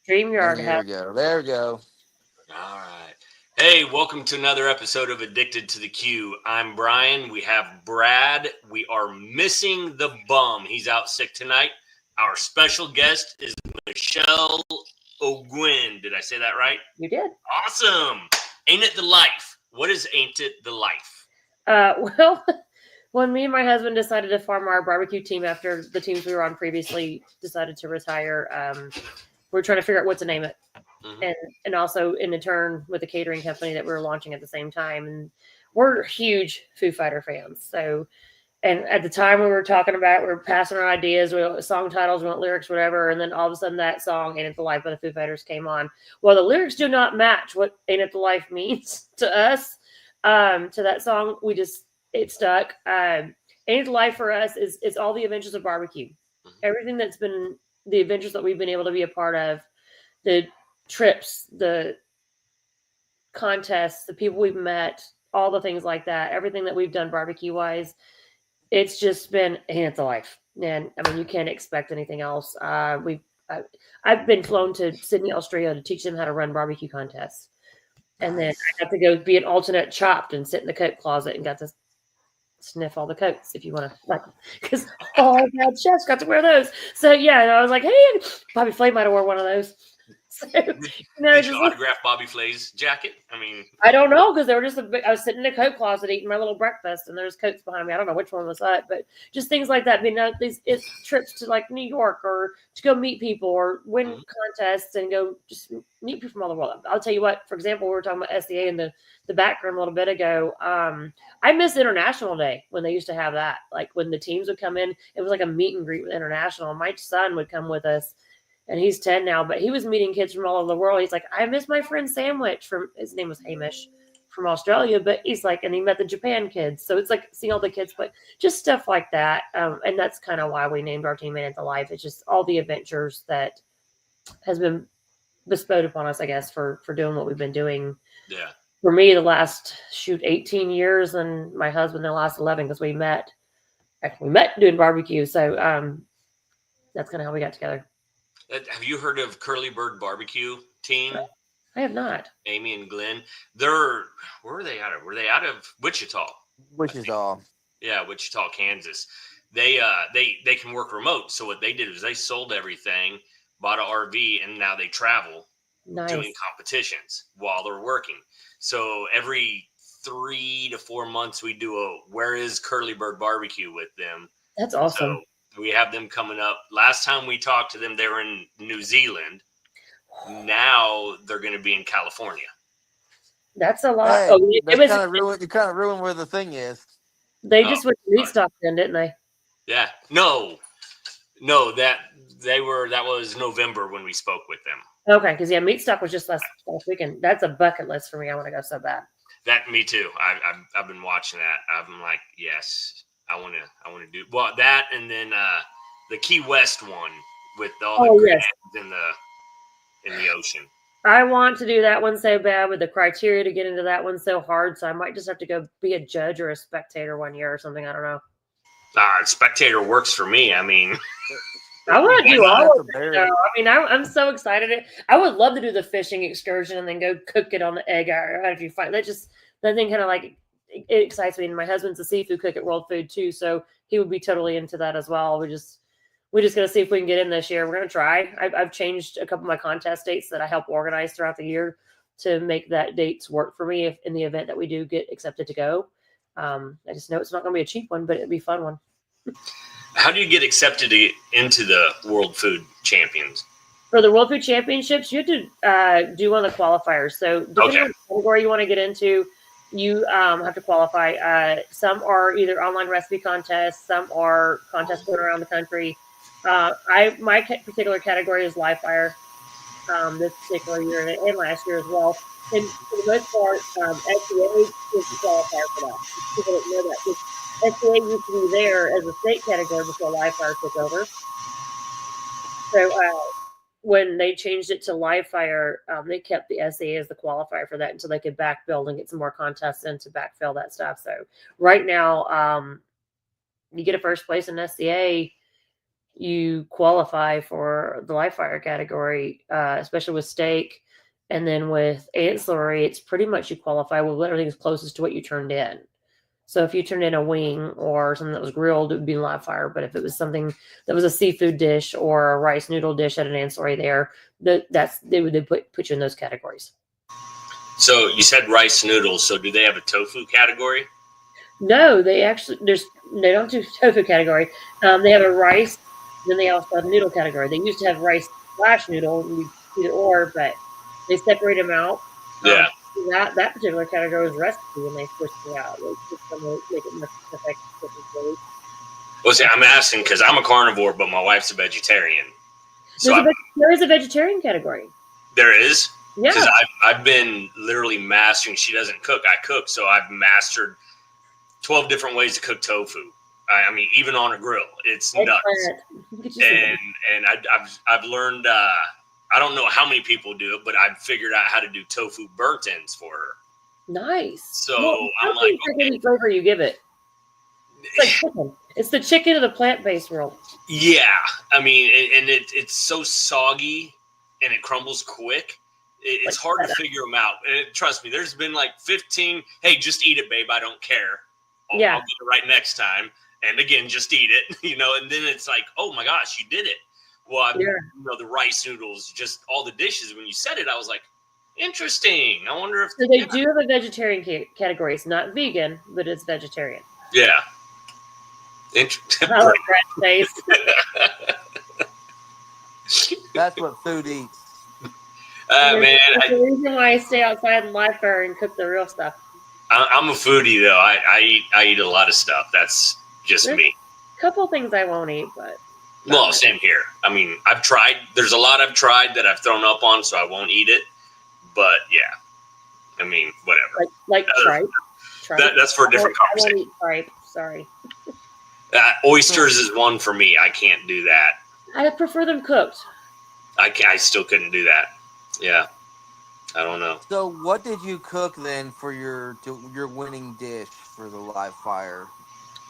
StreamYard There has. we go. There we go. All right. Hey, welcome to another episode of Addicted to the Q. I'm Brian. We have Brad. We are missing the bum. He's out sick tonight. Our special guest is Michelle O'Gwen. Did I say that right? You did. Awesome. Ain't it the life? What is Ain't It the Life? Well, when me and my husband decided to farm our barbecue team after the teams we were on previously decided to retire, we're trying to figure out what to name it. Mm-hmm. And also in turn with the catering company that we were launching at the same time. And we're huge Foo Fighter fans. So, and at the time we were talking about, we were passing our ideas, we want song titles, we want lyrics, whatever. And then all of a sudden that song, Ain't It the Life by the Foo Fighters came on. Well, the lyrics do not match what Ain't It the Life means to us, to that song. It stuck. Ain't It the Life for us is all the adventures of barbecue. Mm-hmm. Everything that's been the adventures that we've been able to be a part of, the trips, the contests, the people we've met, all the things like that, everything that we've done barbecue wise, it's just been Ain't the Life. And I mean, you can't expect anything else. I've been flown to Sydney, Australia to teach them how to run barbecue contests. And then I got to go be an alternate chopped and sit in the coat closet and got to sniff all the coats, if you want to, like, because all bad chefs got to wear those. So yeah, and I was like, hey, Bobby Flay might have worn one of those. So, did you autograph Bobby Flay's jacket? I mean, I don't know, because they were just I was sitting in a coat closet eating my little breakfast, and there's coats behind me. I don't know which one was that, but just things like that. These trips to like New York or to go meet people or win contests and go just meet people from all the world. I'll tell you what. For example, we were talking about SDA in the background a little bit ago. I miss International Day when they used to have that. Like when the teams would come in, it was like a meet and greet with International. My son would come with us. And he's 10 now, but he was meeting kids from all over the world. He's like, I miss my friend Sandwich his name was Hamish from Australia, but he's like, and he met the Japan kids. So it's like seeing all the kids, but just stuff like that. And that's kind of why we named our team Ain't It the Life. It's just all the adventures that has been bestowed upon us, I guess, for doing what we've been doing. Yeah. For me, the last 18 years, and my husband the last 11, because we met doing barbecue. So that's kind of how we got together. Have you heard of Curly Bird Barbecue Team? I have not. Amy and Glenn. Where are they out of? Were they out of Wichita? Wichita. Yeah, Wichita, Kansas. They can work remote. So what they did was they sold everything, bought an RV, and now they travel doing competitions while they're working. So every 3 to 4 months we do a Where is Curly Bird Barbecue with them. That's awesome. So we have them coming up. Last time we talked to them, they were in New Zealand. Now they're going to be in California. That's a lot. Hey, you kind of ruined where the thing is. They just went to meat stock then, didn't they? Yeah. No, that was November when we spoke with them. Okay, because meat stock was just last weekend. That's a bucket list for me. I want to go so bad. Me too. I've been watching that. I'm like, yes. I want to do that, and then the Key West one with all the grenades in the ocean. I want to do that one so bad, but the criteria to get into that one so hard. So I might just have to go be a judge or a spectator one year or something. I don't know. Spectator works for me. I mean, I want to do all of it. I mean, I'm so excited. I would love to do the fishing excursion and then go cook it on the egg. If you find that thing kind of like. It excites me, and my husband's a seafood cook at World Food too, so he would be totally into that as well. We just gonna see if we can get in this year. We're gonna try. I've changed a couple of my contest dates that I help organize throughout the year to make that dates work for me if in the event that we do get accepted to go. I just know it's not gonna be a cheap one, but it'd be a fun one. How do you get accepted into the World Food Champions? For the World Food Championships, you have to do one of the qualifiers. So depending on the category you want to get into, you have to qualify. Some are either online recipe contests. Some are contests going around the country. My particular category is live fire this particular year and last year as well. And for the most part, SDA is the qualifier for that. People don't know that. SDA used to be there as a state category before live fire took over. So when they changed it to live fire, they kept the SDA as the qualifier for that until they could backbuild and get some more contests in to backfill that stuff. So right now, you get a first place in SDA, you qualify for the live fire category, especially with steak. And then with ancillary, it's pretty much you qualify with everything's closest to what you turned in. So if you turned in a wing or something that was grilled, it would be live fire. But if it was something that was a seafood dish or a rice noodle dish at an ancillary there, they would put you in those categories. So you said rice noodles. So do they have a tofu category? No, they don't do tofu category. They have a rice, then they also have noodle category. They used to have rice / noodle, either or, but they separate them out. Yeah. That particular category was recipe, and they switched it out. They just to make it more specific. Well, see, I'm asking because I'm a carnivore, but my wife's a vegetarian. So there is a vegetarian category. There is? Yeah. Because I've been literally mastering. She doesn't cook. I cook. So I've mastered 12 different ways to cook tofu. I mean, even on a grill. It's nuts. And I've learned, I don't know how many people do it, but I've figured out how to do tofu burnt ends for her. Nice. So I'm like, any flavor you give it. It's like chicken. It's the chicken of the plant-based world. Yeah. I mean, and it's so soggy and it crumbles quick. It's hard to figure them out. And trust me, there's been like 15, hey, just eat it, babe. I don't care. I'll get it right next time. And again, just eat it, and then it's like, oh my gosh, you did it. Well, the rice noodles, just all the dishes. When you said it, I was like, interesting. I wonder if they do have a vegetarian category. It's not vegan, but it's vegetarian. Yeah. Interesting. I like that face. That's what food eats. Man, that's the reason why I stay outside in live fire and cook the real stuff. I'm a foodie though. I eat a lot of stuff. That's just me. A couple things I won't eat, but same here. I mean, I've tried. There's a lot I've tried that I've thrown up on, so I won't eat it. But yeah, I mean, whatever. Like tripe. That's for a different conversation. I won't eat tripe. Sorry. Oysters is one for me. I can't do that. I prefer them cooked. I still couldn't do that. Yeah. I don't know. So what did you cook then for your winning dish for the live fire?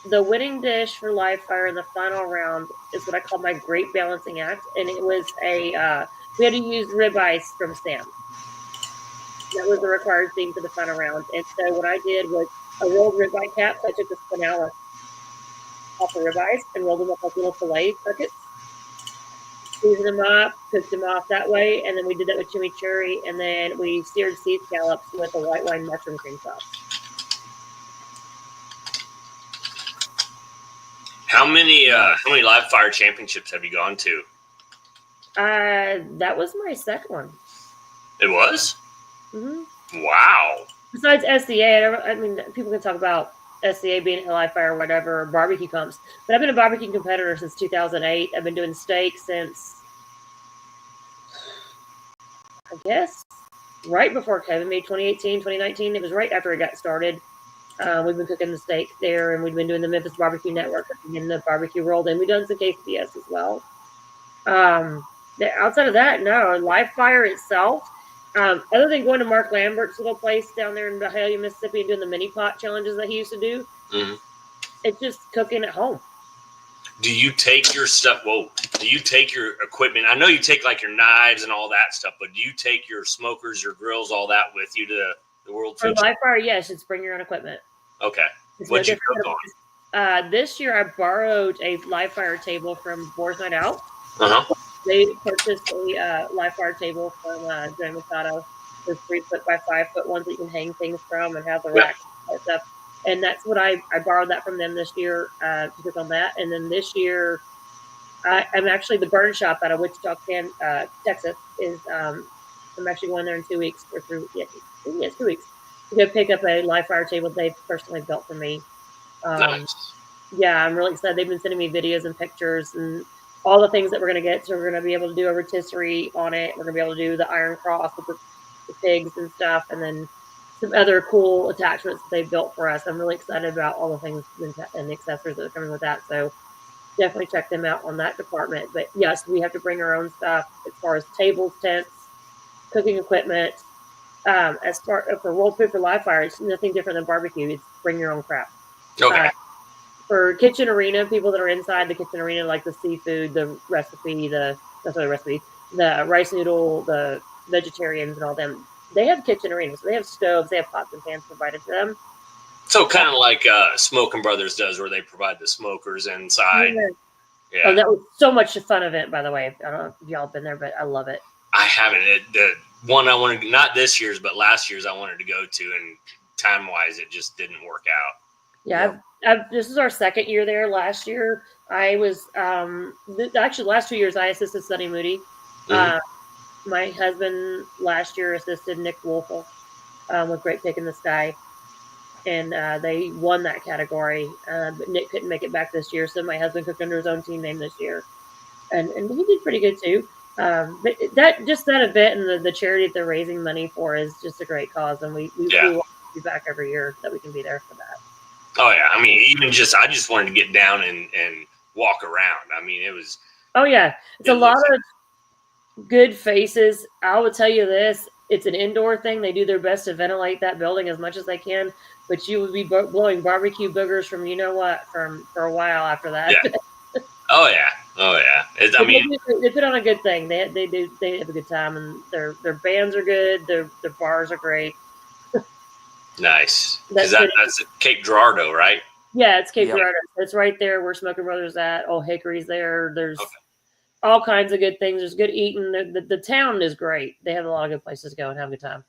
The winning dish for live fire in the final round is what I call my great balancing act. And it was we had to use ribeyes from Sam. That was the required thing for the final round. And so what I did was a rolled ribeye cap. So I took the spinella off the ribeyes and rolled them up like little filet buckets. Seasoned them up, cooked them off that way, and then we did that with chimichurri, and then we seared sea scallops with a white wine mushroom cream sauce. How many live fire championships have you gone to? That was my second one. It was? Mm-hmm. Wow. Besides SCA, I mean, people can talk about SCA being a live fire or whatever, or barbecue comps. But I've been a barbecue competitor since 2008. I've been doing steak since, I guess, right before COVID, maybe 2018, 2019. It was right after it got started. We've been cooking the steak there, and we've been doing the Memphis Barbecue Network, getting the barbecue rolled in. We've done some quesadillas as well. Outside of that, no. Live fire itself, other than going to Mark Lambert's little place down there in Byhalia, Mississippi, and doing the mini pot challenges that he used to do, it's just cooking at home. Do you take your stuff? Do you take your equipment? I know you take like your knives and all that stuff, but do you take your smokers, your grills, all that with you to the World Food? For live fire, yes, it's bring your own equipment. Okay. What'd you cook on? This year, I borrowed a live fire table from Boar's Night Out. They purchased a live fire table from Joe Mercado. They're 3 foot by 5 foot ones that you can hang things from and have the rack and stuff. And that's what I borrowed that from them this year to cook on that. And then this year, I'm actually the burn shop out of Wichita, Texas. I'm actually going there in 2 weeks or 3 weeks. Yeah, 2 weeks to go pick up a live fire table they personally built for me. Nice. Yeah, I'm really excited. They've been sending me videos and pictures and all the things that we're going to get. So we're going to be able to do a rotisserie on it. We're going to be able to do the iron cross with the pigs and stuff, and then some other cool attachments that they built for us. I'm really excited about all the things and accessories that are coming with that. So definitely check them out on that department. But yes, we have to bring our own stuff as far as tables, tents, cooking equipment. As far for rolled food for live fire, it's nothing different than barbecue. It's bring your own crap. Okay. for kitchen arena, people that are inside the kitchen arena, like the seafood, the recipe, the rice noodle, the vegetarians and all them, they have kitchen arenas. So they have stoves, they have pots and pans provided to them. So kind of like Smoking Brothers does, where they provide the smokers inside. Yeah. Oh, that was so much a fun event, by the way. I don't know if y'all have been there, but I love it. I haven't. The one I wanted, not this year's, but last year's, I wanted to go to, and time-wise, it just didn't work out. Yeah, this is our second year there. Last year, I was actually last 2 years I assisted Sunny Moody. My husband last year assisted Nick Wolfel with Great Pick in the Sky, and they won that category. But Nick couldn't make it back this year, so my husband cooked under his own team name this year, and he did pretty good too. But that event and the charity that they're raising money for is just a great cause, and we want to be back every year that we can be there for that. Oh yeah, I mean, I just wanted to get down and walk around. I mean, it was. Oh yeah, it's a lot of good faces. I will tell you this: it's an indoor thing. They do their best to ventilate that building as much as they can, but you would be blowing barbecue boogers from for a while after that. Yeah. Oh yeah. They put on a good thing. They have a good time, and their bands are good. Their bars are great. Nice. That's Cape Girardeau, right? Yeah, it's Cape Girardeau. It's right there where Smoking Brothers at. Old Hickory's there. There's all kinds of good things. There's good eating. The town is great. They have a lot of good places to go and have a good time.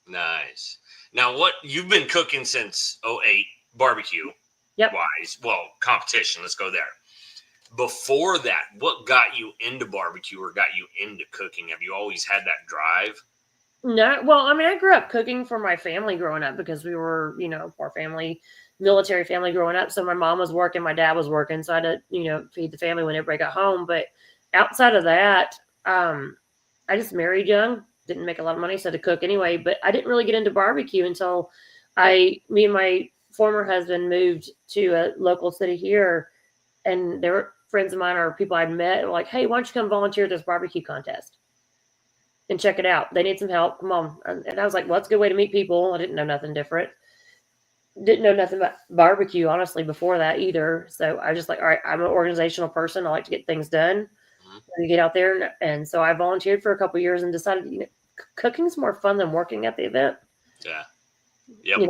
Nice. Now, what you've been cooking since 2008, barbecue wise? Well, competition. Let's go there. Before that, what got you into barbecue or got you into cooking? Have you always had that drive? No, well, I mean, I grew up cooking for my family growing up because we were, poor family, military family growing up. So my mom was working, my dad was working, so I had to, feed the family when everybody got home. But outside of that, I just married young, didn't make a lot of money, so I had to cook anyway. But I didn't really get into barbecue until me and my former husband moved to a local city here, and there were friends of mine or people I'd met were like, "Hey, why don't you come volunteer at this barbecue contest and check it out? They need some help. Come on." And I was like, well, that's a good way to meet people. I didn't know nothing different. Didn't know nothing about barbecue, honestly, before that either. So I was just like, all right, I'm an organizational person. I like to get things done. To get out there. And so I volunteered for a couple of years and decided, cooking is more fun than working at the event. Yeah. Yep.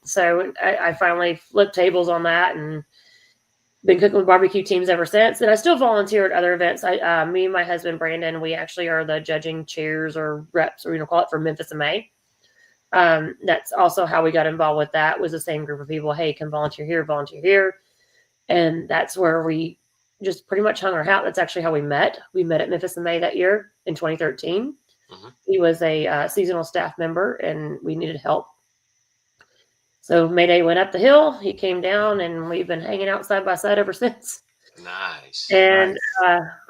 So I finally flipped tables on that and been cooking with barbecue teams ever since. And I still volunteer at other events. Me and my husband, Brandon, we actually are the judging chairs or reps, or call it, for Memphis and May. That's also how we got involved with that, was the same group of people. Hey, come volunteer here. And that's where we just pretty much hung our hat. That's actually how we met. We met at Memphis and May that year in 2013. He was a seasonal staff member and we needed help. So Mayday went up the hill, he came down, and we've been hanging out side by side ever since. Nice. And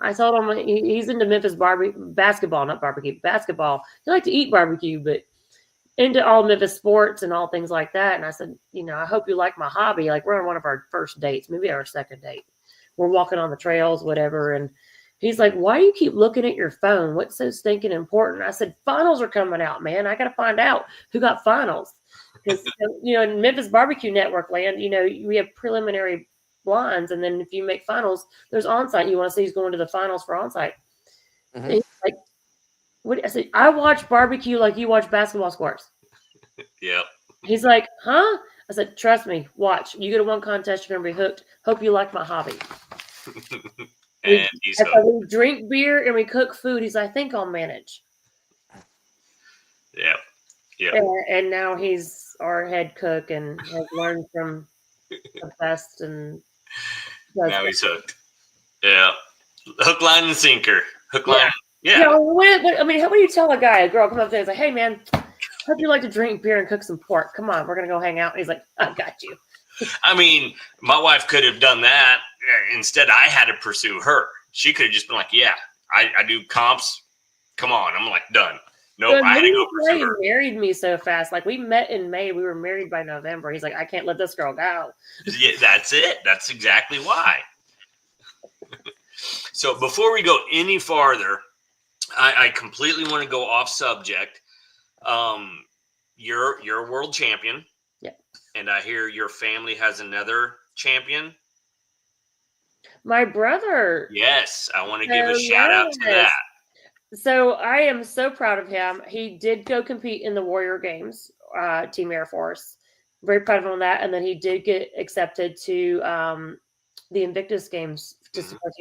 I told him he's into Memphis basketball. He liked to eat barbecue, but into all Memphis sports and all things like that. And I said, I hope you like my hobby. Like, we're on one of our first dates, maybe our second date. We're walking on the trails, whatever. And he's like, why do you keep looking at your phone? What's so stinking important? I said, finals are coming out, man. I got to find out who got finals. Because, in Memphis Barbecue Network land, we have preliminary blinds. And then if you make finals, there's onsite. You want to see who's going to the finals for onsite. He's like, what? I said, I watch barbecue like you watch basketball scores. Yep. He's like, huh? I said, trust me, watch. You go to one contest, you're going to be hooked. Hope you like my hobby. And we drink beer and we cook food. He's like, I think I'll manage. Yep. Yep. And now he's our head cook and has learned from the best. And now he's hooked. Yeah. Hook, line, and sinker. Hook, line. Yeah. How do you tell a girl come up there and say, hey, man, hope you like to drink beer and cook some pork. Come on, we're going to go hang out. And he's like, I got you. I mean, my wife could have done that. Instead, I had to pursue her. She could have just been like, yeah, I do comps. Come on. I'm like, done. Nope, I had to go pursue her. He married me so fast. Like, we met in May. We were married by November. He's like, I can't let this girl go. Yeah, that's it. That's exactly why. So before we go any farther, I completely want to go off subject. You're a world champion. Yep. And I hear your family has another champion? My brother. Yes, I want to give a So, shout out to that. So I am so proud of him. He did go compete in the Warrior Games, Team Air Force. Very proud of him on that. And then he did get accepted to the Invictus Games to support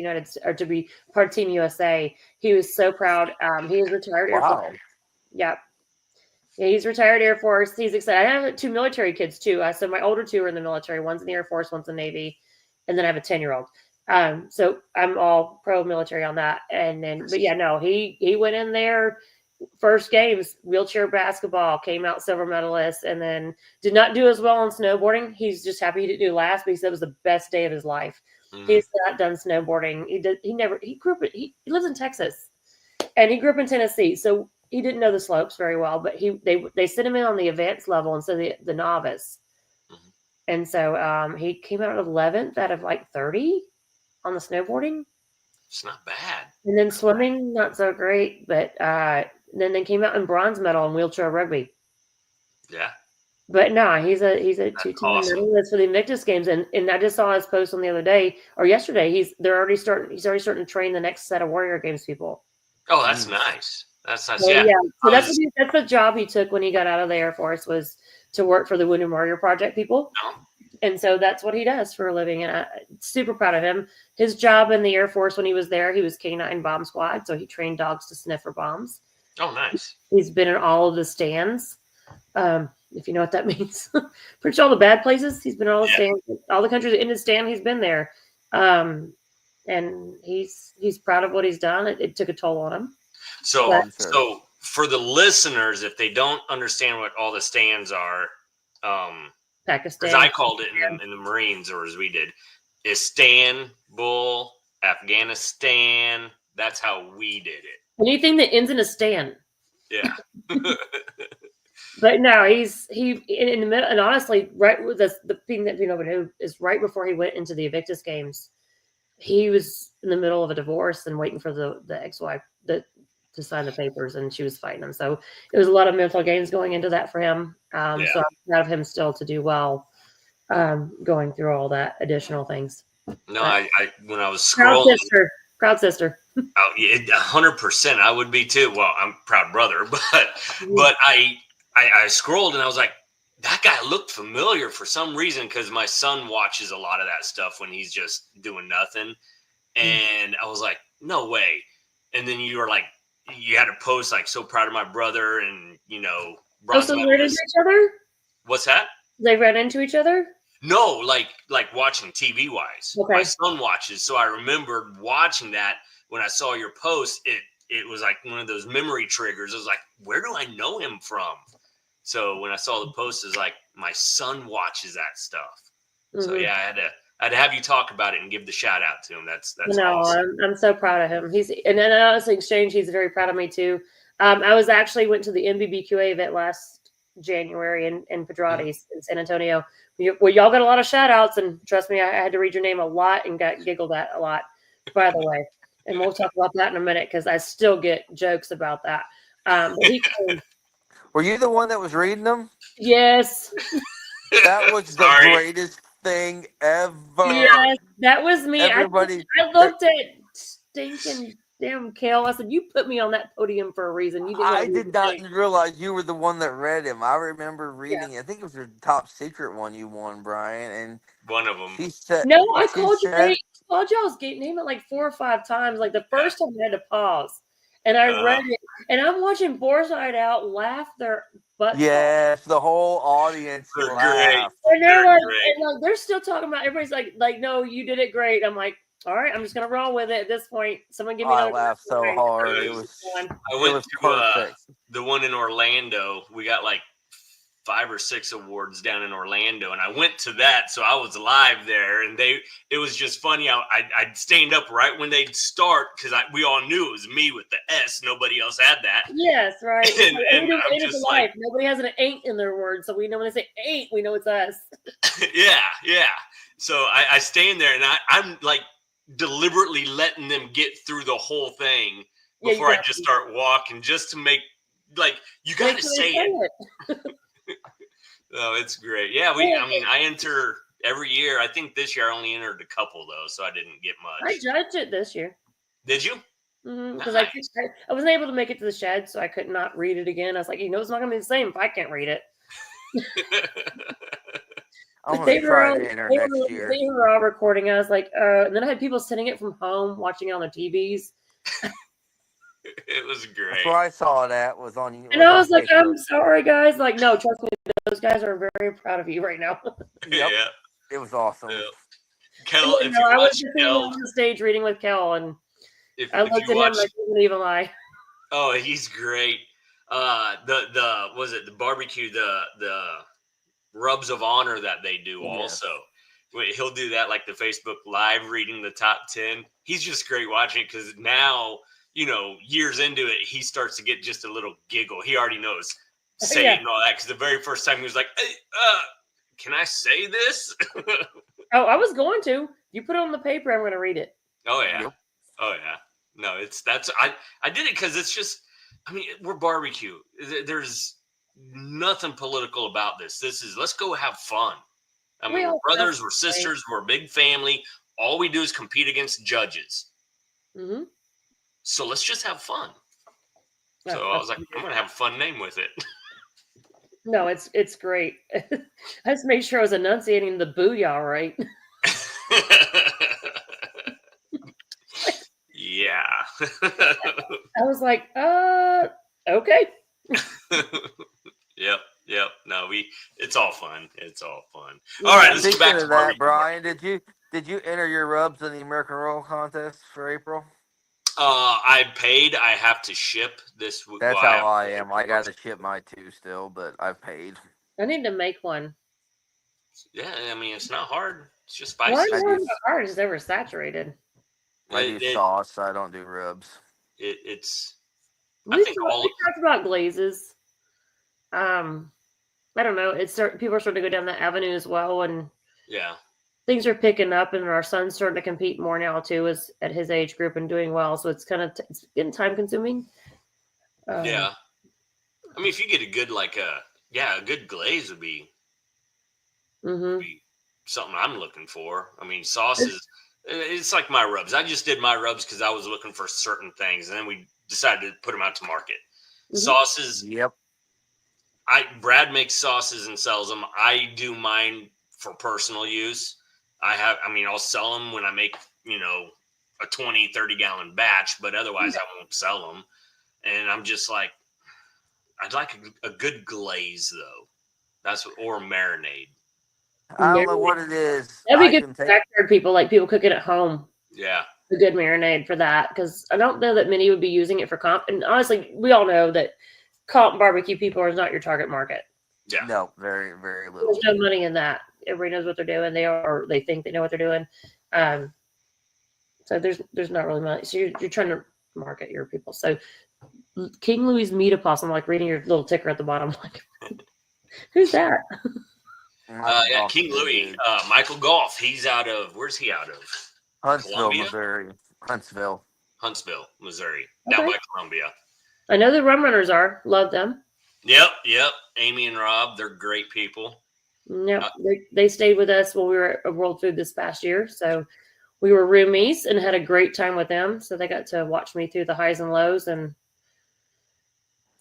to be part of Team USA. He was so proud. He is retired Air Force. Yep. Yeah, he's retired Air Force. He's excited. I have 2 military kids too. So my older 2 are in the military. One's in the Air Force, one's in the Navy, and then I have a 10-year-old. So I'm all pro military on that. And then, but yeah, no, he went in there. First games, wheelchair basketball, came out silver medalist, and then did not do as well on snowboarding. He's just happy he didn't do last, but he said it was the best day of his life. He's not done snowboarding. He grew up. He lives in Texas, and he grew up in Tennessee, so he didn't know the slopes very well. But they sent him in on the advanced level instead of the novice, and so he came out 11th out of like 30 on the snowboarding. It's not bad. And then swimming, not so great, but then they came out in bronze medal in wheelchair rugby. Yeah. But no, he's a 2-time medalist for the Invictus Games, and I just saw his post on the other day or yesterday. He's already starting to train the next set of Warrior Games people. Oh, that's nice. That's nice. So, yeah. So that's the job he took when he got out of the Air Force, was to work for the Wounded Warrior Project people. Oh. And so that's what he does for a living. And I'm super proud of him. His job in the Air Force when he was there, he was K-9 bomb squad. So he trained dogs to sniff for bombs. Oh, nice. He's been in all of the stands. If you know what that means. Pretty much all the bad places. He's been in all the stands. All the countries in the stand, he's been there. And he's proud of what he's done. It took a toll on him. So for the listeners, if they don't understand what all the stands are, Pakistan, as I called it in the Marines, or as we did, Istanbul, Afghanistan. That's how we did it. Anything that ends in a stand. Yeah. But no, he's in the middle, and honestly, right with the thing that nobody knew is right before he went into the Invictus Games, he was in the middle of a divorce and waiting for the ex-wife to sign the papers, and she was fighting him. So there was a lot of mental games going into that for him. So I'm proud of him still to do well, going through all that additional things. No, I when I was scrolling, proud sister. Oh yeah, 100%. I would be too. Well, I'm proud brother, but I scrolled and I was like, that guy looked familiar for some reason, because my son watches a lot of that stuff when he's just doing nothing, and I was like, no way. And then you were like, you had a post like, so proud of my brother, and so they ran into each other? What's that? They ran into each other? No, like watching TV wise. Okay. My son watches, so I remembered watching that when I saw your post. It was like one of those memory triggers. I was like, where do I know him from? So when I saw the post, it's like, my son watches that stuff. So yeah, I had to have you talk about it and give the shout out to him. That's awesome. I'm so proud of him. And then honestly, exchange, he's very proud of me too. I went to the MBBQA event last January in Pedrates in San Antonio. Well, y'all got a lot of shout outs, and trust me, I had to read your name a lot and got giggled at a lot, by the way. And we'll talk about that in a minute, because I still get jokes about that. But he came. Were you the one that was reading them? Yes. That was the greatest thing ever. Yes, that was me. Everybody, I looked at stinking damn Kale. I said, you put me on that podium for a reason. I did not realize you were the one that read him. I remember reading it. I think it was your top secret one you won, Brian. And one of them. She said, no, I called you. I called y'all's name it like 4 or 5 times. Like the first time I had to pause. And I read it, and I'm watching Borside Out laugh their butts off. Yes, the whole audience laughed. And they're still talking about, everybody's like, no, you did it great. I'm like, all right, I'm just gonna roll with it at this point. Someone give me another. I laughed so hard. It was perfect. The one in Orlando. We got like 5 or 6 awards down in Orlando, and I went to that, so I was live there, and it was just funny. I'd stand up right when they'd start, because we all knew it was me with the S. Nobody else had that. Yes, right. And I'm just like, nobody has an ain't in their word, so we know when they say ain't, we know it's us. yeah. So I stand there, and I'm like deliberately letting them get through the whole thing before I just start walking, just to make, like, you got to say it. Oh, it's great. Yeah, I enter every year. I think this year I only entered a couple though, so I didn't get I much. judged it this year. Did you? Because Nice. I wasn't able to make it to the shed, so I could not read it again. I was like, it's not going to be the same if I can't read it. I'm But they gonna try were to enter next year. they were all recording. I was like, and then I had people sending it from home, watching it on their TVs. It was great. That's where I saw it at. Was on. And I was like, I'm sorry, guys. Like, no, trust me, those guys are very proud of you right now. Yep. Yeah. It was awesome. Yeah. Kel, if you I was watch just Kel, on the stage reading with Kel, and I looked at you him watch, and I couldn't even lie. oh, he's great. The barbecue, the rubs of honor that they do also. He'll do that like the Facebook Live reading the top 10. He's just great watching it because now, years into it, he starts to get just a little giggle. He already knows say it and all that because the very first time he was like, hey, can I say this? Oh, I was going to. You put it on the paper, I'm going to read it. Oh, yeah. Yep. Oh, yeah. No, I did it because it's just, we're barbecue. There's nothing political about this. Let's go have fun. We're brothers, we're sisters, we're a big family. All we do is compete against judges. Mm-hmm. So let's just have fun. So I was like, I'm going to have a fun name with it. No, it's great. I just made sure I was enunciating the booyah right. Yeah. I was like, okay. Yep. No, it's all fun. It's all fun. All right, let's get back to that, Brian. Did you enter your rubs in the American Roll contest for April? I paid. I have to ship this. That's how I am. I got to ship my 2 still, but I've paid. I need to make one. Yeah, it's not hard. It's just spicy. Why is it hard? It's oversaturated. I do sauce. I don't do rubs. It's. We talked about glazes. I don't know. People are starting to go down that avenue as well, and yeah, things are picking up, and our son's starting to compete more now too, as at his age group and doing well. So it's kind of it's getting time consuming. Yeah, if you get a good a good glaze would be, be something I'm looking for. Sauces. It's like my rubs. I just did my rubs because I was looking for certain things, and then we decided to put them out to market. Sauces. Yep. Brad makes sauces and sells them. I do mine for personal use. I'll sell them when I make, a 20, 30 gallon batch, but otherwise I won't sell them. And I'm just like, I'd like a good glaze though. Or marinade. I don't know what it is. That'd be good for backyard people, like people cooking at home. Yeah. A good marinade for that, because I don't know that many would be using it for comp. And honestly, we all know that comp barbecue people are not your target market. Yeah. No, very, very little. There's no money in that. Everybody knows what they're doing. They think they know what they're doing. So there's not really money. So you're trying to market your people. So King Louis Meat Opossum, like reading your little ticker at the bottom, like who's that? King Louis, Michael Goff. He's out of, where's he out of? Huntsville, Columbia? Missouri. Huntsville, Missouri. Down by Columbia. I know the Rum Runners are. Love them. Yep. Amy and Rob, they're great people. Yep. They stayed with us when we were at World Food this past year. So we were roomies and had a great time with them. So they got to watch me through the highs and lows. And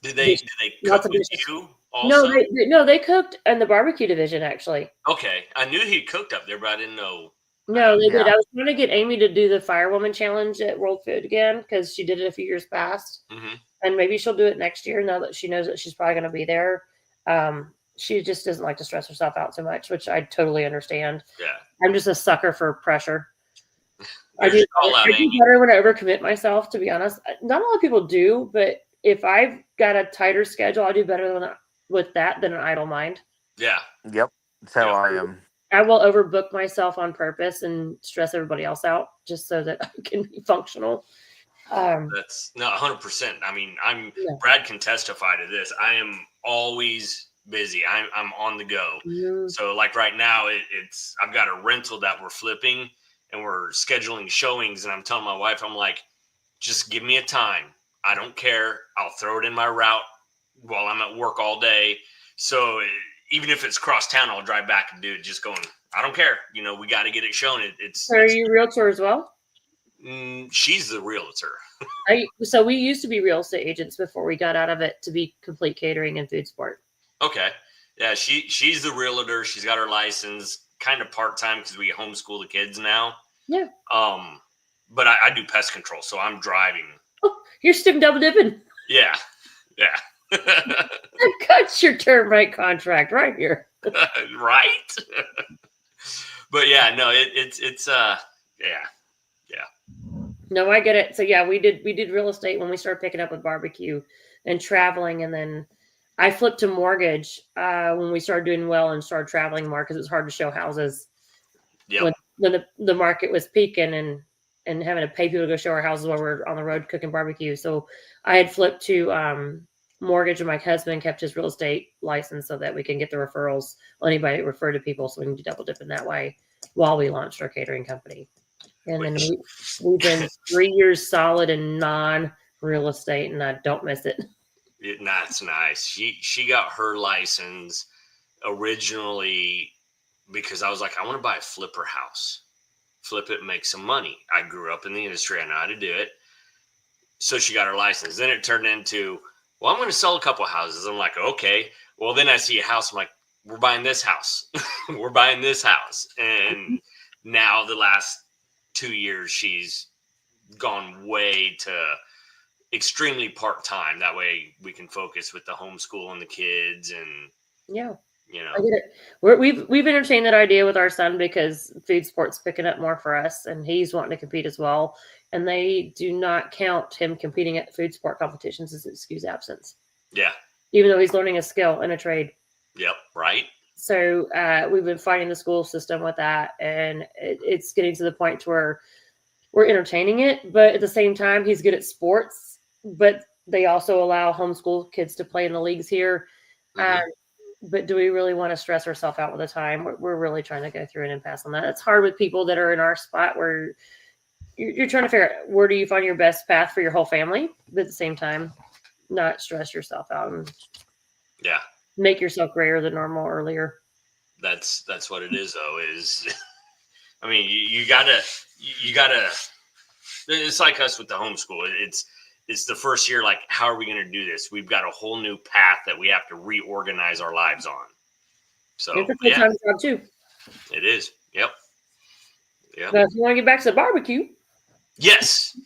did they cook with you also? No, they cooked in the barbecue division, actually. Okay. I knew he cooked up there, but I didn't know. No, they did. I was trying to get Amy to do the Firewoman Challenge at World Food again because she did it a few years past. Mm-hmm. And maybe she'll do it next year now that she knows that she's probably going to be there. She just doesn't like to stress herself out so much, which I totally understand. Yeah. I'm just a sucker for pressure. I do Amy. better when I overcommit myself, to be honest. Not a lot of people do, but if I've got a tighter schedule, I do better with that than an idle mind. Yeah. Yep. That's how I am. I will overbook myself on purpose and stress everybody else out just so that I can be functional. That's not 100%. Brad can testify to this. I am always busy. I'm on the go. Mm-hmm. So like right now, I've got a rental that we're flipping and we're scheduling showings. And I'm telling my wife, I'm like, just give me a time. I don't care. I'll throw it in my route while I'm at work all day. So even if it's cross town, I'll drive back and do it. Just going, I don't care. We got to get it shown. Are you a realtor as well? She's the realtor. So we used to be real estate agents before we got out of it to be complete catering and food sport. Okay. Yeah, she's the realtor. She's got her license, kind of part-time because we homeschool the kids now. Yeah. But I do pest control, so I'm driving. Oh, you're still double dipping. Yeah. That's your termite contract right here. Right? But yeah, no, it's yeah. No, I get it. So yeah, we did real estate when we started picking up with barbecue and traveling, and then I flipped to mortgage when we started doing well and started traveling more because it was hard to show houses. Yep. When the market was peaking and having to pay people to go show our houses while we're on the road cooking barbecue. So I had flipped to mortgage, and my husband kept his real estate license so that we can get the referrals on anybody refer to people, so we can do double dip in that way while we launched our catering company. And then we've been 3 years solid in non-real estate, and I don't miss it. That's nice. She got her license originally because I was like, I want to buy a flipper house. Flip it and make some money. I grew up in the industry. I know how to do it. So she got her license. Then it turned into, well, I'm going to sell a couple houses. I'm like, okay. Well, then I see a house. I'm like, we're buying this house. We're buying this house. And now the last 2 years, she's gone way to extremely part-time. That way we can focus with the homeschool and the kids. And yeah, I get it. We've entertained that idea with our son because food sport's picking up more for us, and he's wanting to compete as well. And they do not count him competing at food sport competitions as excuse absence. Yeah. Even though he's learning a skill and a trade. Yep. Right. So we've been fighting the school system with that, and it's getting to the point where we're entertaining it, but at the same time, he's good at sports, but they also allow homeschool kids to play in the leagues here. Mm-hmm. But do we really want to stress ourselves out with the time? We're really trying to go through an impasse on that. It's hard with people that are in our spot where you're trying to figure out where do you find your best path for your whole family, but at the same time, not stress yourself out and make yourself grayer than normal earlier. That's what it is, though. I mean, you gotta. It's like us with the homeschool. It's the first year. Like, how are we going to do this? We've got a whole new path that we have to reorganize our lives on. So it's a full-time job too. It is. Yep. Yeah. Now, if you want to get back to the barbecue. Yes.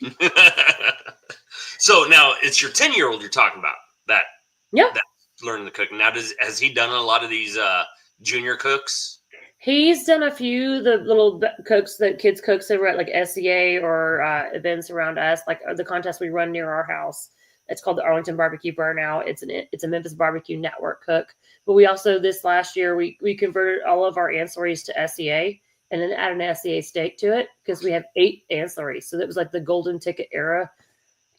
So now it's your 10-year-old you're talking about. That learning the cooking. Now, has he done a lot of these junior cooks? He's done a few the little cooks that kids cooks over at like SEA or events around us, like the contest we run near our house. It's called the Arlington Barbecue Burnout. It's a Memphis Barbecue Network cook. But we also this last year we converted all of our ancillaries to SEA and then added an SEA steak to it because we have 8 ancillaries. So that was like the golden ticket era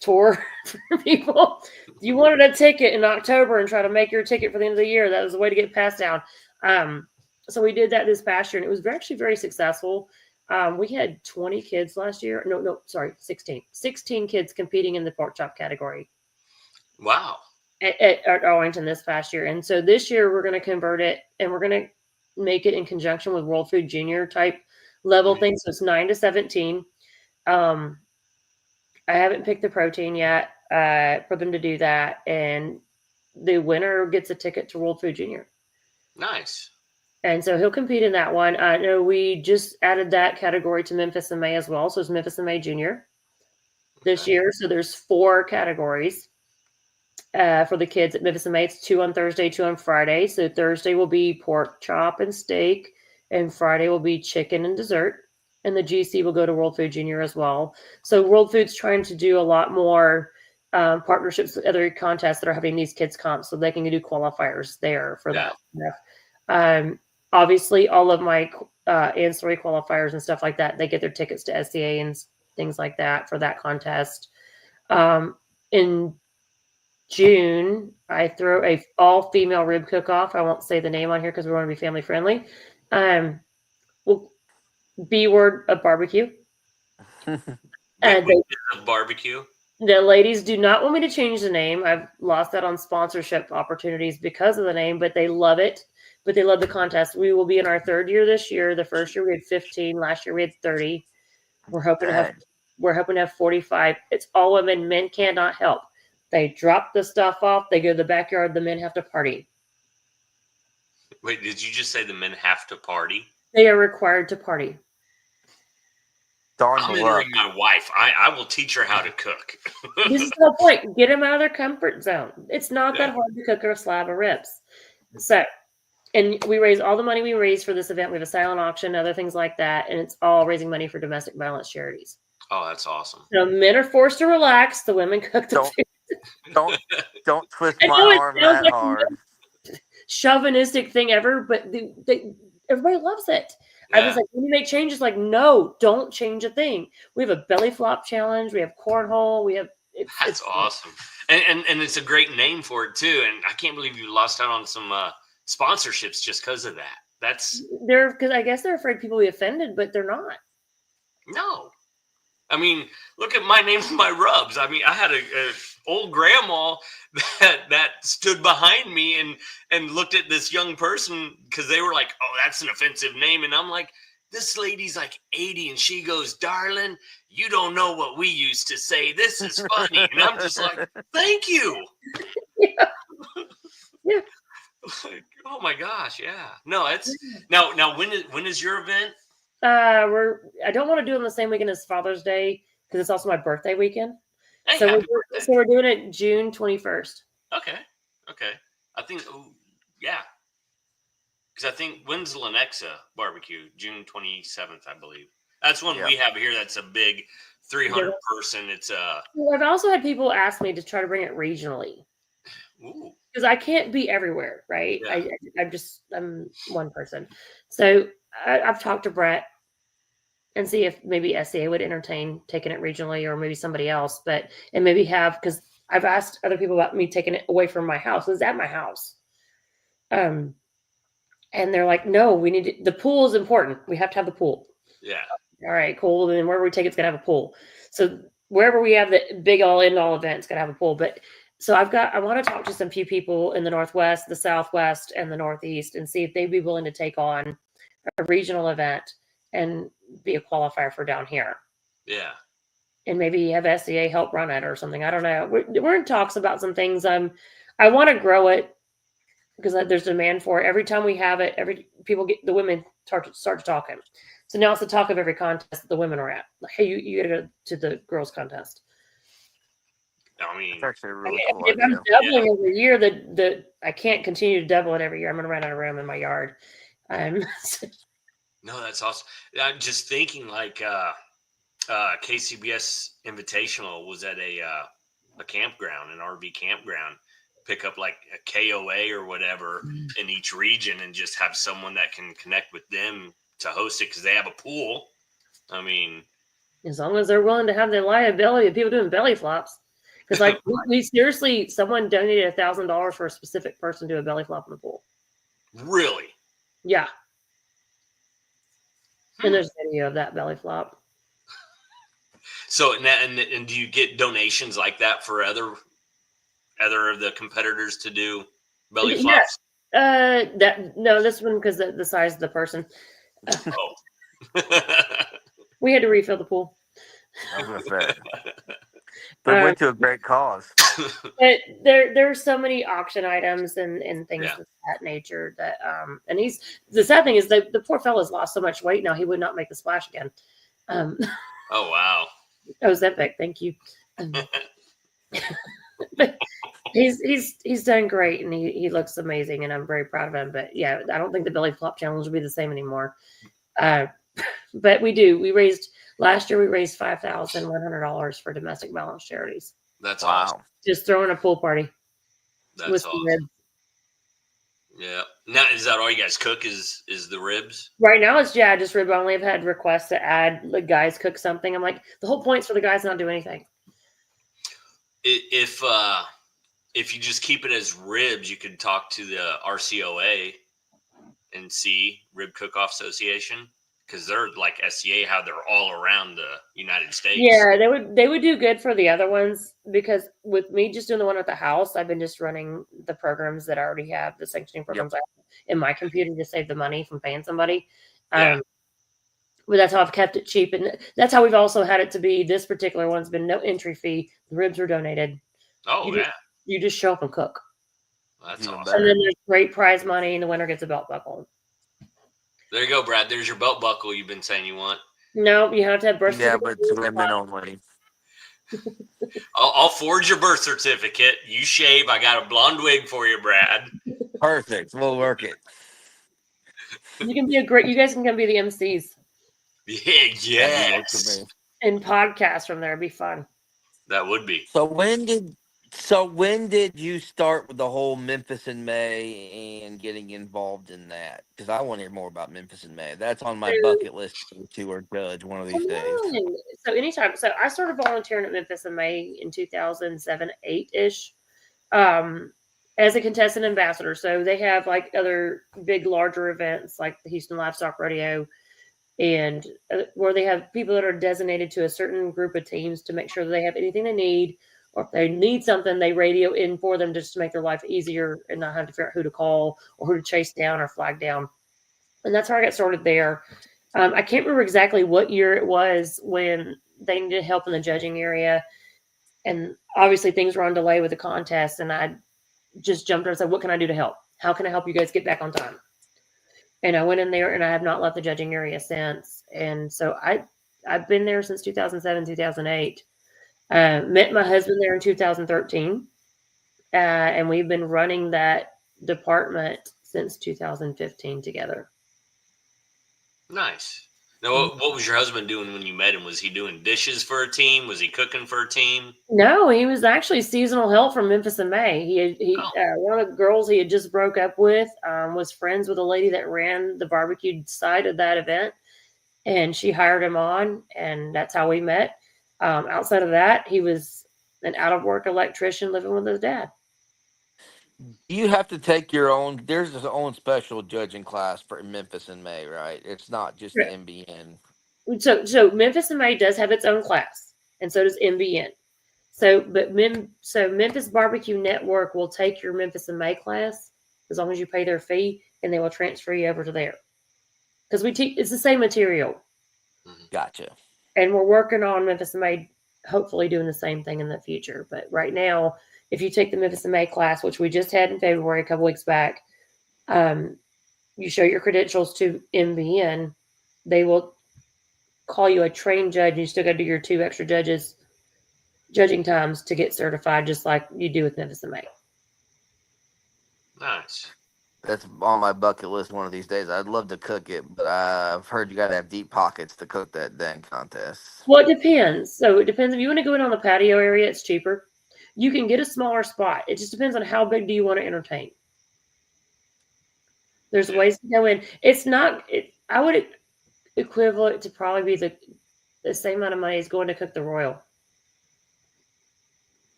tour for people. If you wanted a ticket in October and try to make your ticket for the end of the year, that was the way to get passed down. So we did that this past year, and it was actually very successful. We had 20 kids last year. No, sorry, 16. 16 kids competing in the pork chop category. Wow. At Arlington this past year. And so this year we're going to convert it, and we're going to make it in conjunction with World Food Junior type level things. So it's 9 to 17. I haven't picked the protein yet for them to do that. And the winner gets a ticket to World Food Junior. Nice. And so he'll compete in that one. I know we just added that category to Memphis in May as well. So it's Memphis in May Junior this year. So there's 4 categories for the kids at Memphis in May. It's 2 on Thursday, 2 on Friday. So Thursday will be pork chop and steak, and Friday will be chicken and dessert. And the GC will go to World Food Junior as well. So World Food's trying to do a lot more partnerships with other contests that are having these kids comps so they can do qualifiers there for that. Obviously, all of my ancillary qualifiers and stuff like that, they get their tickets to SCA and things like that for that contest. In June, I throw a all-female rib cook-off. I won't say the name on here because we want to be family-friendly. B word of barbecue. Barbecue. The ladies do not want me to change the name. I've lost that on sponsorship opportunities because of the name, but they love it. but they love the contest. We will be in our 3rd year this year. The first year we had 15. Last year we had 30. We're hoping to have 45. It's all women. Men cannot help. They drop the stuff off. They go to the backyard. The men have to party. Wait, did you just say the men have to party? They are required to party. I'm entering my wife. I will teach her how to cook. This is the whole point. Get them out of their comfort zone. It's not that hard to cook a slab of ribs. So, and we raise all the money we raise for this event. We have a silent auction, other things like that, and it's all raising money for domestic violence charities. Oh, that's awesome. So men are forced to relax. The women cook the food. Don't twist my arm that hard. Chauvinistic thing ever, but everybody loves it. Yeah. I was like, when you make changes, like, no, don't change a thing. We have a belly flop challenge. We have cornhole. We have. That's awesome, and it's a great name for it too. And I can't believe you lost out on some sponsorships just because of that. Because I guess they're afraid people will be offended, but they're not. No. I mean, look at my name on my rubs. I mean, I had a old grandma that stood behind me and looked at this young person because they were like, "Oh, that's an offensive name," and I'm like, "This lady's like 80," and she goes, "Darling, you don't know what we used to say. This is funny," and I'm just like, "Thank you." Yeah. Yeah. Like, oh my gosh, yeah. No, it's now. When is your event? I don't want to do it on the same weekend as Father's Day because it's also my birthday weekend. Hey, so we're doing it June 21st. Okay. I think, yeah. Because I think when's the Lenexa barbecue? June 27th, I believe. That's one we have here. That's a big 300 person. It's I've also had people ask me to try to bring it regionally. Because I can't be everywhere, right? Yeah. I'm one person. So I've talked to Brett and see if maybe SCA would entertain taking it regionally or maybe somebody else, and maybe because I've asked other people about me taking it away from my house. It's at my house. And they're like, no, the pool is important. We have to have the pool. Yeah. All right, cool. And then wherever we take it's going to have a pool. So wherever we have the big all-in-all event, it's going to have a pool. But so I want to talk to some few people in the Northwest, the Southwest, and the Northeast and see if they'd be willing to take on a regional event and be a qualifier for down here. Yeah. And maybe have SCA help run it or something. I don't know. We're in talks about some things. I want to grow it because there's demand for it. Every time we have it, the women start talking. So now it's the talk of every contest that the women are at. Like, hey, you got to go to the girls' contest. I mean, that's actually a really cool if I'm doubling every year, that I can't continue to double it every year. I'm going to run out of room in my yard. No, that's awesome. I'm just thinking like KCBS Invitational was at a campground, an RV campground, pick up like a KOA or whatever in each region and just have someone that can connect with them to host it because they have a pool. I mean, as long as they're willing to have the liability of people doing belly flops. Because like we seriously, someone donated $1,000 for a specific person to do a belly flop in the pool. Really? Yeah. And there's video of that belly flop. So and do you get donations like that for other of the competitors to do belly flops? No, this one because the size of the person. We had to refill the pool. But went to a great cause. But there's so many auction items and things of that nature that and the sad thing is that the poor fella's lost so much weight now he would not make the splash again. Oh wow. Ozempic, thank you. But he's done great and he looks amazing and I'm very proud of him. But yeah, I don't think the belly flop challenge will be the same anymore. But last year we raised $5,100 for domestic violence charities. That's awesome. Just throwing a pool party. That's awesome. Yeah. Now, is that all you guys cook? Is the ribs? Right now it's just rib only. I've had requests to add the guys cook something. I'm like, the whole point's for the guys not do anything. If you just keep it as ribs, you could talk to the RCOA and see Rib Cook-Off Association. Because they're like SCA, how they're all around the United States. Yeah, they would do good for the other ones because with me just doing the one at the house, I've been just running the programs that I already have, the sanctioning programs. in my computer to save the money from paying somebody. Yeah. But that's how I've kept it cheap. And that's how we've also had it to be. This particular one's been no entry fee. The ribs are donated. Oh, You just show up and cook. That's Even awesome. better. And then there's great prize money, and the winner gets a belt buckle. There you go, Brad. There's your belt buckle you've been saying you want. No, you have to have birth Yeah, certificate. but it's women only. I'll forge your birth certificate. You shave. I got a blonde wig for you, Brad. Perfect. We'll work it. You can be you guys can come be the MCs Yeah, That'd work for yes. me. and podcast from there. It'd be fun. That would be. So when did you start with the whole Memphis in May and getting involved in that? Because I want to hear more about Memphis in May. That's on my bucket list to or judge one of these days. So anytime. So I started volunteering at Memphis in May in 2007, 8-ish, as a contestant ambassador. So they have like other big, larger events like the Houston Livestock Rodeo, and where they have people that are designated to a certain group of teams to make sure that they have anything they need, or if they need something, they radio in for them just to make their life easier and not have to figure out who to call or who to chase down or flag down. And that's how I got started there. I can't remember exactly what year it was when they needed help in the judging area. And obviously things were on delay with the contest. And I just jumped in and said, what can I do to help? How can I help you guys get back on time? And I went in there, and I have not left the judging area since. And so I've been there since 2007, 2008. Met my husband there in 2013. And we've been running that department since 2015 together. Nice. Now, what was your husband doing when you met him? Was he doing dishes for a team? Was he cooking for a team? No, he was actually seasonal help from Memphis in May. One of the girls he had just broke up with was friends with a lady that ran the barbecue side of that event, and she hired him on, and that's how we met. Outside of that, he was an out-of-work electrician living with his dad. You have to take your own. There's his own special judging class for Memphis in May, right? It's not just the MBN. So Memphis in May does have its own class, and so does MBN. So Memphis Barbecue Network will take your Memphis in May class as long as you pay their fee, and they will transfer you over to there because we teach. It's the same material. Gotcha. And we're working on Memphis in May, hopefully doing the same thing in the future. But right now, if you take the Memphis in May class, which we just had in February a couple weeks back, you show your credentials to MBN, they will call you a trained judge, and you still got to do your 2 extra judging times to get certified, just like you do with Memphis in May. Nice. That's on my bucket list one of these days. I'd love to cook it, but I've heard you got to have deep pockets to cook that dang contest. Well, it depends. So it depends. If you want to go in on the patio area, it's cheaper. You can get a smaller spot. It just depends on how big do you want to entertain. There's ways to go in. It's not. I would equivalent to probably be the same amount of money as going to cook the Royal.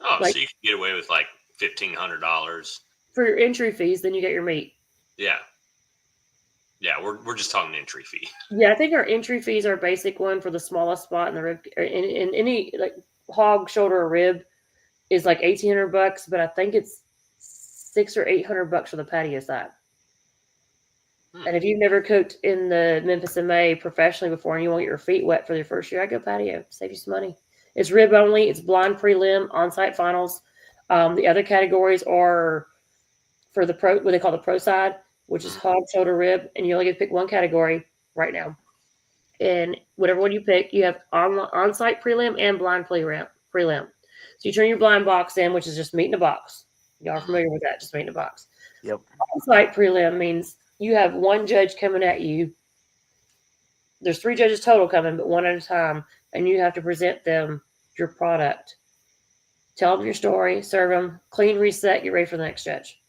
Oh, so you can get away with like $1,500 for your entry fees. Then you get your meat. Yeah. We're just talking entry fee. Yeah, I think our entry fees are basic one for the smallest spot in the rib. In any like hog, shoulder, or rib is like $1,800, but I think it's $600 or $800 for the patio side. And if you've never cooked in the Memphis in May professionally before and you want your feet wet for your first year, I go patio. Save you some money. It's rib only. It's blind prelim, on-site finals. The other categories are for the pro, what they call the pro side, which is hog, shoulder, rib, and you only get to pick one category right now. And whatever one you pick, you have on-site prelim and blind prelim. So you turn your blind box in, which is just meat in a box. Y'all are familiar with that, just meat in a box. Yep. On-site prelim means you have one judge coming at you. There's 3 judges total coming, but one at a time, and you have to present them your product. Tell them your story, serve them, clean, reset, get ready for the next judge.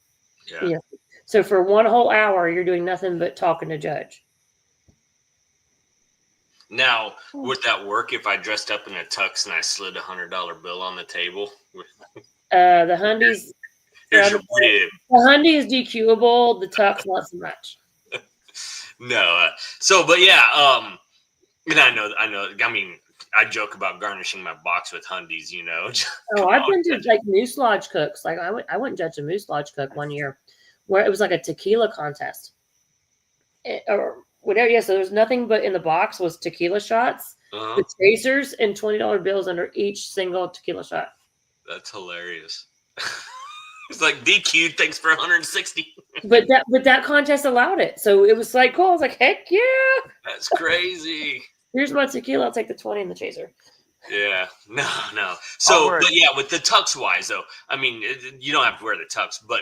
Yeah. So for 1 whole hour, you're doing nothing but talking to judge. Now, would that work if I dressed up in a tux and I slid a $100 bill on the table? The hundies. Here's your rib. The hundy is DQable. The tux not so much. No. But yeah. And I know. I mean, I joke about garnishing my box with hundies. I've been to like Moose Lodge cooks. Like I went and judged a Moose Lodge cook one year where it was like a tequila contest. Or whatever. Yeah, so there's nothing but in the box was tequila shots, the chasers, and $20 bills under each single tequila shot. That's hilarious. It's like DQ, thanks for 160. But that contest allowed it, so it was like cool. I was like, heck yeah, that's crazy. Here's my tequila. I'll take the 20 and the chaser. Yeah, no. So, but yeah, with the tux wise though, I mean, you don't have to wear the tux, but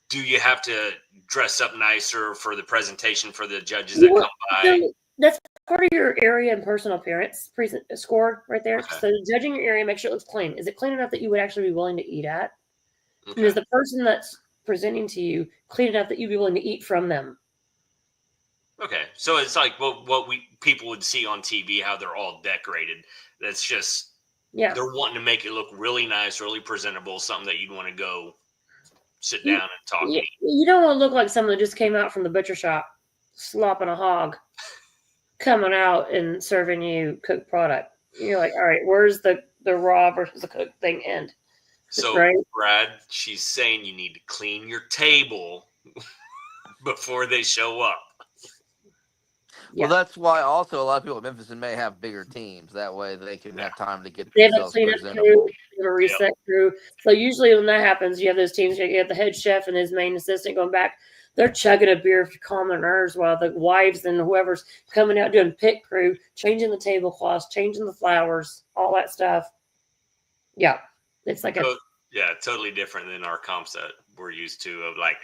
do you have to dress up nicer for the presentation for the judges that come by? So that's part of your area and personal appearance score right there. Okay. So judging your area, make sure it looks clean. Is it clean enough that you would actually be willing to eat at? Okay. And is the person that's presenting to you clean enough that you'd be willing to eat from them? Okay, so it's like what people would see on TV, how they're all decorated. That's just they're wanting to make it look really nice, really presentable, something that you'd want to go sit down and talk. You don't want to look like someone that just came out from the butcher shop, slopping a hog, coming out and serving you cooked product. You're like, all right, where's the raw versus the cooked thing end? So, Brad, she's saying you need to clean your table before they show up. Well, that's why also a lot of people at Memphis and May have bigger teams. That way they can have time to get themselves presentable. They have a reset crew. So usually when that happens, you have those teams, you get the head chef and his main assistant going back. They're chugging a beer to calm their nerves while the wives and whoever's coming out doing pit crew, changing the tablecloths, changing the flowers, all that stuff. Yeah. It's like totally different than our comps that we're used to of like,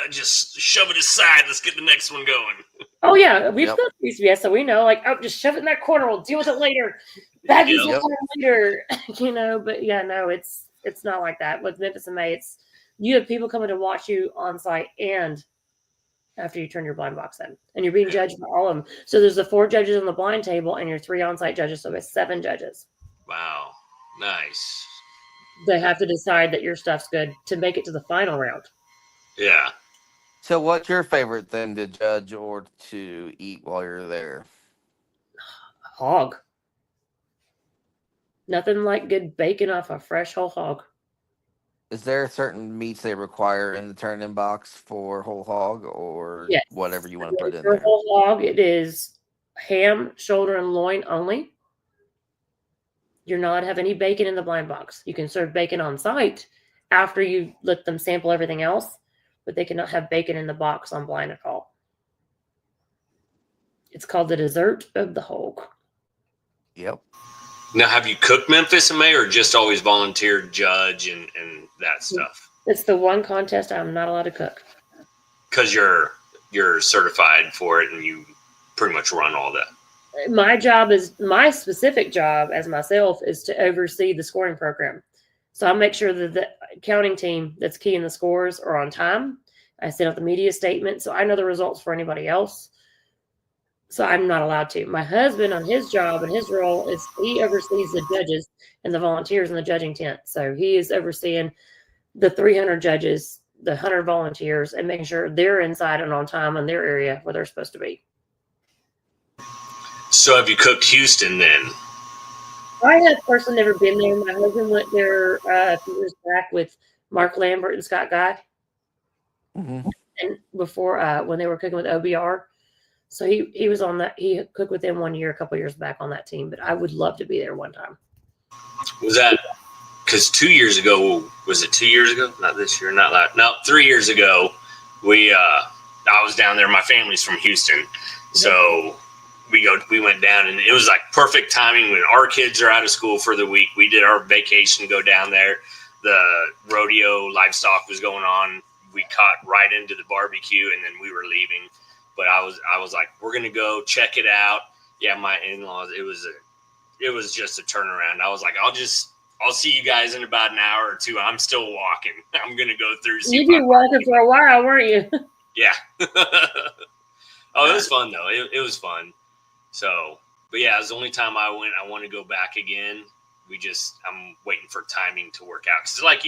just shove it aside. Let's get the next one going. Oh yeah, we've got PCBS, so we know, like, just shove it in that corner. We'll deal with it later. Baggies will come later, But yeah, no, it's not like that with Memphis and May. It's you have people coming to watch you on site and after you turn your blind box in, and you're being judged by all of them. So there's the 4 judges on the blind table and your 3 on-site judges, so it's 7 judges. Wow, nice. They have to decide that your stuff's good to make it to the final round. Yeah. So what's your favorite thing to judge or to eat while you're there? Hog. Nothing like good bacon off a fresh whole hog. Is there certain meats they require in the turn-in box for whole hog or whatever you want to put in there? For whole hog, it is ham, shoulder, and loin only. You're not allowed to have any bacon in the blind box. You can serve bacon on site after you let them sample everything else, but they cannot have bacon in the box on blind at all. It's called the dessert of the hog. Yep. Now, have you cooked Memphis and May or just always volunteered judge and that stuff? It's the one contest I'm not allowed to cook. Because you're certified for it and you pretty much run all that. My specific job as myself is to oversee the scoring program. So I make sure that the counting team that's keying the scores are on time. I send out the media statement, so I know the results for anybody else. So I'm not allowed to. My husband, on his job and his role, is he oversees the judges and the volunteers in the judging tent. So he is overseeing the 300 judges, the 100 volunteers, and making sure they're inside and on time in their area where they're supposed to be. So have you cooked Houston then? I have personally never been there. My husband went there a few years back with Mark Lambert and Scott Guy. Mm-hmm. And before when they were cooking with OBR. So he was on that. He cooked with them 1 year, a couple years back on that team. But I would love to be there one time. Was that because 2 years ago? Was it 2 years ago? Not this year. Not that. No, 3 years ago. I was down there. My family's from Houston, so we went down, and it was like perfect timing when our kids are out of school for the week. We did our vacation, go down there. The rodeo livestock was going on. We caught right into the barbecue, and then we were leaving. But I was like, we're gonna go check it out. Yeah, my in-laws. It was just a turnaround. I was like, I'll see you guys in about an hour or two. I'm still walking. I'm gonna go through. You've been walking for a while, weren't you? Yeah. Oh, it was fun though. It was fun. So, but yeah, it was the only time I went. I want to go back again. I'm waiting for timing to work out. Cause like,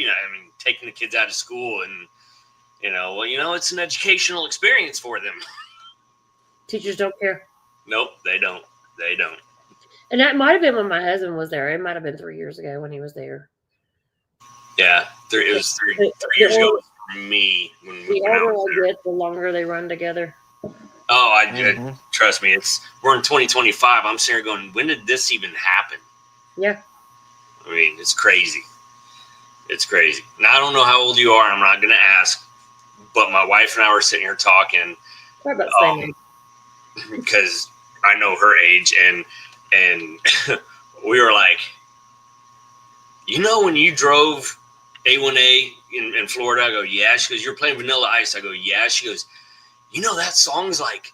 taking the kids out of school and, it's an educational experience for them. Teachers don't care. Nope, they don't. And that might have been when my husband was there. It might have been 3 years ago when he was there. Yeah, it was three years ago. for me when The I older was I there. get, the longer they run together. Oh, trust me. We're in 2025. I'm sitting here going, when did this even happen? Yeah. I mean, it's crazy. It's crazy. Now, I don't know how old you are. I'm not going to ask. But my wife and I were sitting here talking because I know her age. And we were like, when you drove A1A in Florida? I go, yeah. She goes, you're playing Vanilla Ice. I go, yeah. She goes, that song's like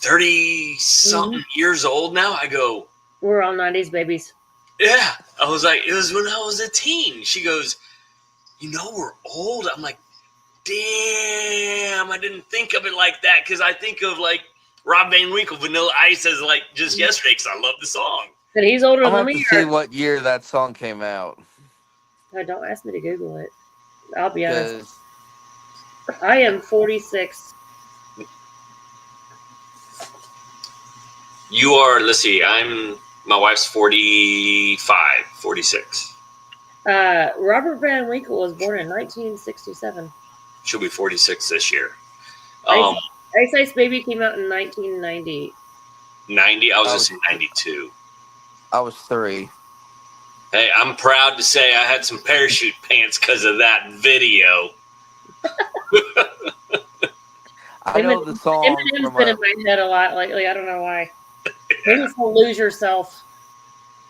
30-something years old now? I go, we're all 90s babies. Yeah. I was like, it was when I was a teen. She goes, we're old. I'm like, damn, I didn't think of it like that because I think of like Rob Van Winkle, Vanilla Ice as like just yesterday because I love the song. But he's older I'm than going to me. see what year that song came out. Don't ask me to Google it. I'll be honest. 'Cause I am 46. You are, let's see, my wife's 45, 46. Robert Van Winkle was born in 1967. She'll be 46 this year. Ice Ice Baby came out in 1990. 90? I was just in 92. I was 3. Hey, I'm proud to say I had some parachute pants because of that video. I know the song. Eminem's been in my head a lot lately. I don't know why. Maybe it's Lose Yourself.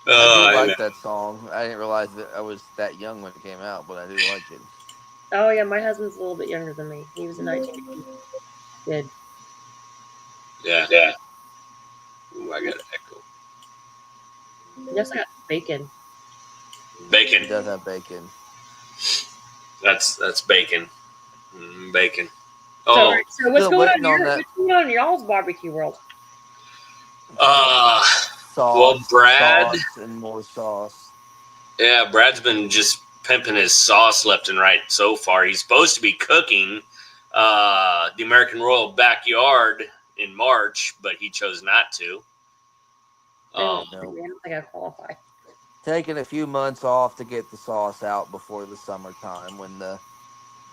I do like that song. I didn't realize that I was that young when it came out, but I do like it. Oh, yeah. My husband's a little bit younger than me. He was a 1980 kid. Yeah. Ooh, I got an echo. Yes, I got bacon. Bacon. It does have bacon. That's bacon. Bacon. Oh. So what's going on that? What's going on in y'all's barbecue world? Sauce, Brad. Sauce and more sauce. Yeah, Brad's been just pimping his sauce left and right so far. He's supposed to be cooking the American Royal Backyard in March, but he chose not to. I don't think I qualify. Taking a few months off to get the sauce out before the summertime when the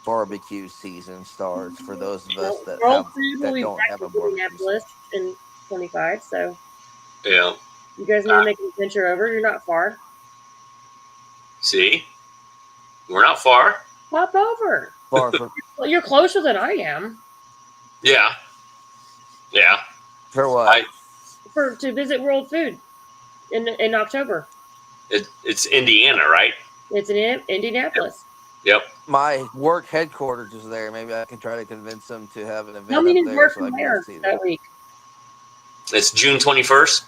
barbecue season starts. For those of us that don't have a barbecue in 25. So yeah, you guys need to make an adventure over. You're not far. See, we're not far. Pop over. Far from. Well, you're closer than I am. Yeah. For what? To visit World Food in October. It's Indiana, right? It's in Indianapolis. Yep. My work headquarters is there. Maybe I can try to convince them to have an event How many up there work so I from can there see that week? It's June 21st.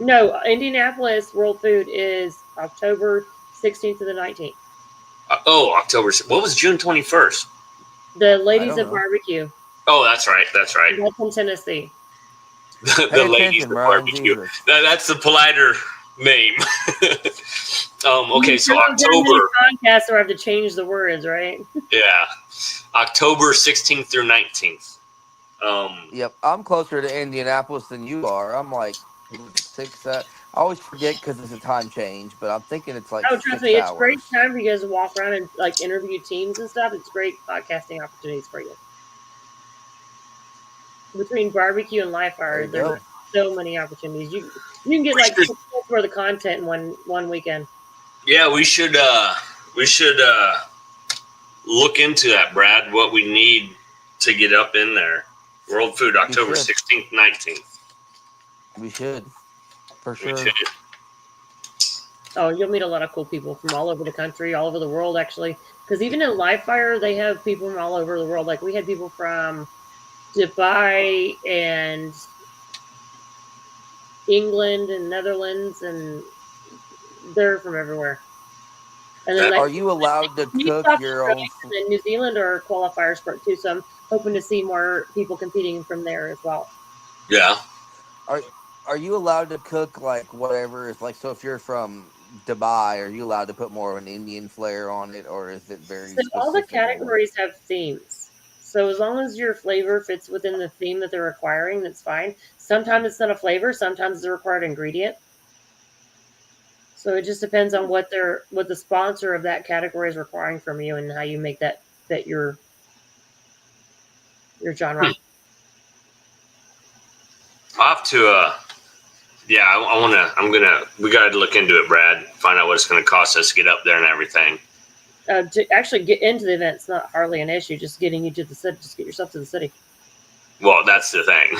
No, Indianapolis World Food is October 16th to the 19th. October. What was June 21st? The Ladies of Barbecue. Oh, that's right. That's in Tennessee. the Ladies of Barbecue. That's the politer name. Okay, so October. Podcast, or I have to change the words, right? Yeah, October 16th through 19th. Yep, I'm closer to Indianapolis than you are. I'm like 6. I always forget because it's a time change, but I'm thinking it's like. Oh, trust me, it's a great time for you guys to walk around and like interview teams and stuff. It's great podcasting opportunities for you. Between barbecue and live fire, there's so many opportunities. You can get like for the content in one weekend. Yeah, we should look into that, Brad. What we need to get up in there. World Food, October 16th, 19th. We should, for sure. Oh, you'll meet a lot of cool people from all over the country, all over the world, actually. Because even in live fire, they have people from all over the world. Like we had people from Dubai and England and Netherlands, and they're from everywhere. And then, are you allowed to cook your own? And New Zealand are qualifiers for it too, so I'm hoping to see more people competing from there as well. Yeah. Are you allowed to cook like whatever? It's like, so if you're from Dubai, are you allowed to put more of an Indian flair on it, or is it very? So all the categories have themes. So as long as your flavor fits within the theme that they're requiring, that's fine. Sometimes it's not a flavor, sometimes it's a required ingredient. So it just depends on what the sponsor of that category is requiring from you and how you make that fit your genre. I'll have to, we got to look into it, Brad, find out what it's going to cost us to get up there and everything. To actually get into the event, it's not hardly an issue. Just getting you to the city, just get yourself to the city. Well, that's the thing.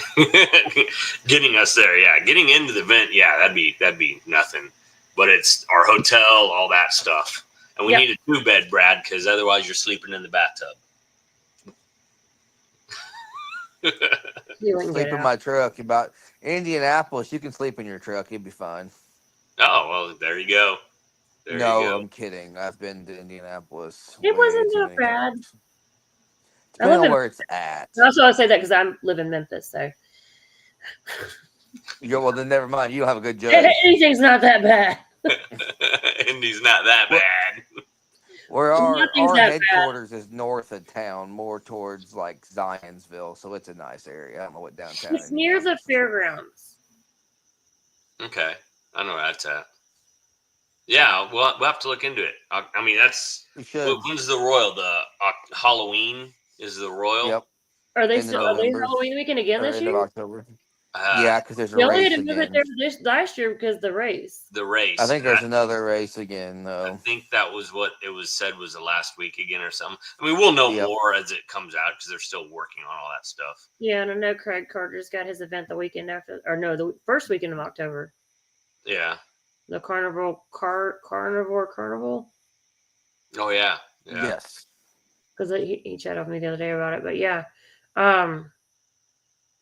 Getting us there, yeah. Getting into the event, yeah, that'd be nothing. But it's our hotel, all that stuff. And we need a 2-bed, Brad, because otherwise you're sleeping in the bathtub. Sleep in my truck. About Indianapolis, you can sleep in your truck. You'll be fine. Oh, well, there you go. I'm kidding. I've been to Indianapolis. It wasn't that bad. Depending on where it's at. Also, I say that because I live in Memphis, so. Well, then never mind. You don't have a good judge. Anything's not that bad. Indy's not that bad. Where our headquarters is north of town, more towards like Zionsville, so it's a nice area. I don't know what downtown is. It's near the fairgrounds. Okay, I know where that's at. Yeah, we'll have to look into it. I mean, that's when's the Royal? The Halloween is the Royal. Yep. Are they Halloween weekend again this year? October. Yeah, because there's a race again. They only had to move it there last year because the race. The race. I think there's another race again, though. I think that was what it was said was the last week again or something. I mean, we'll know more as it comes out because they're still working on all that stuff. Yeah, and I know Craig Carter's got his event the weekend after, or no, the first weekend of October. Yeah. The Carnival. Oh yeah. Yes. Because he chatted with me the other day about it, but yeah.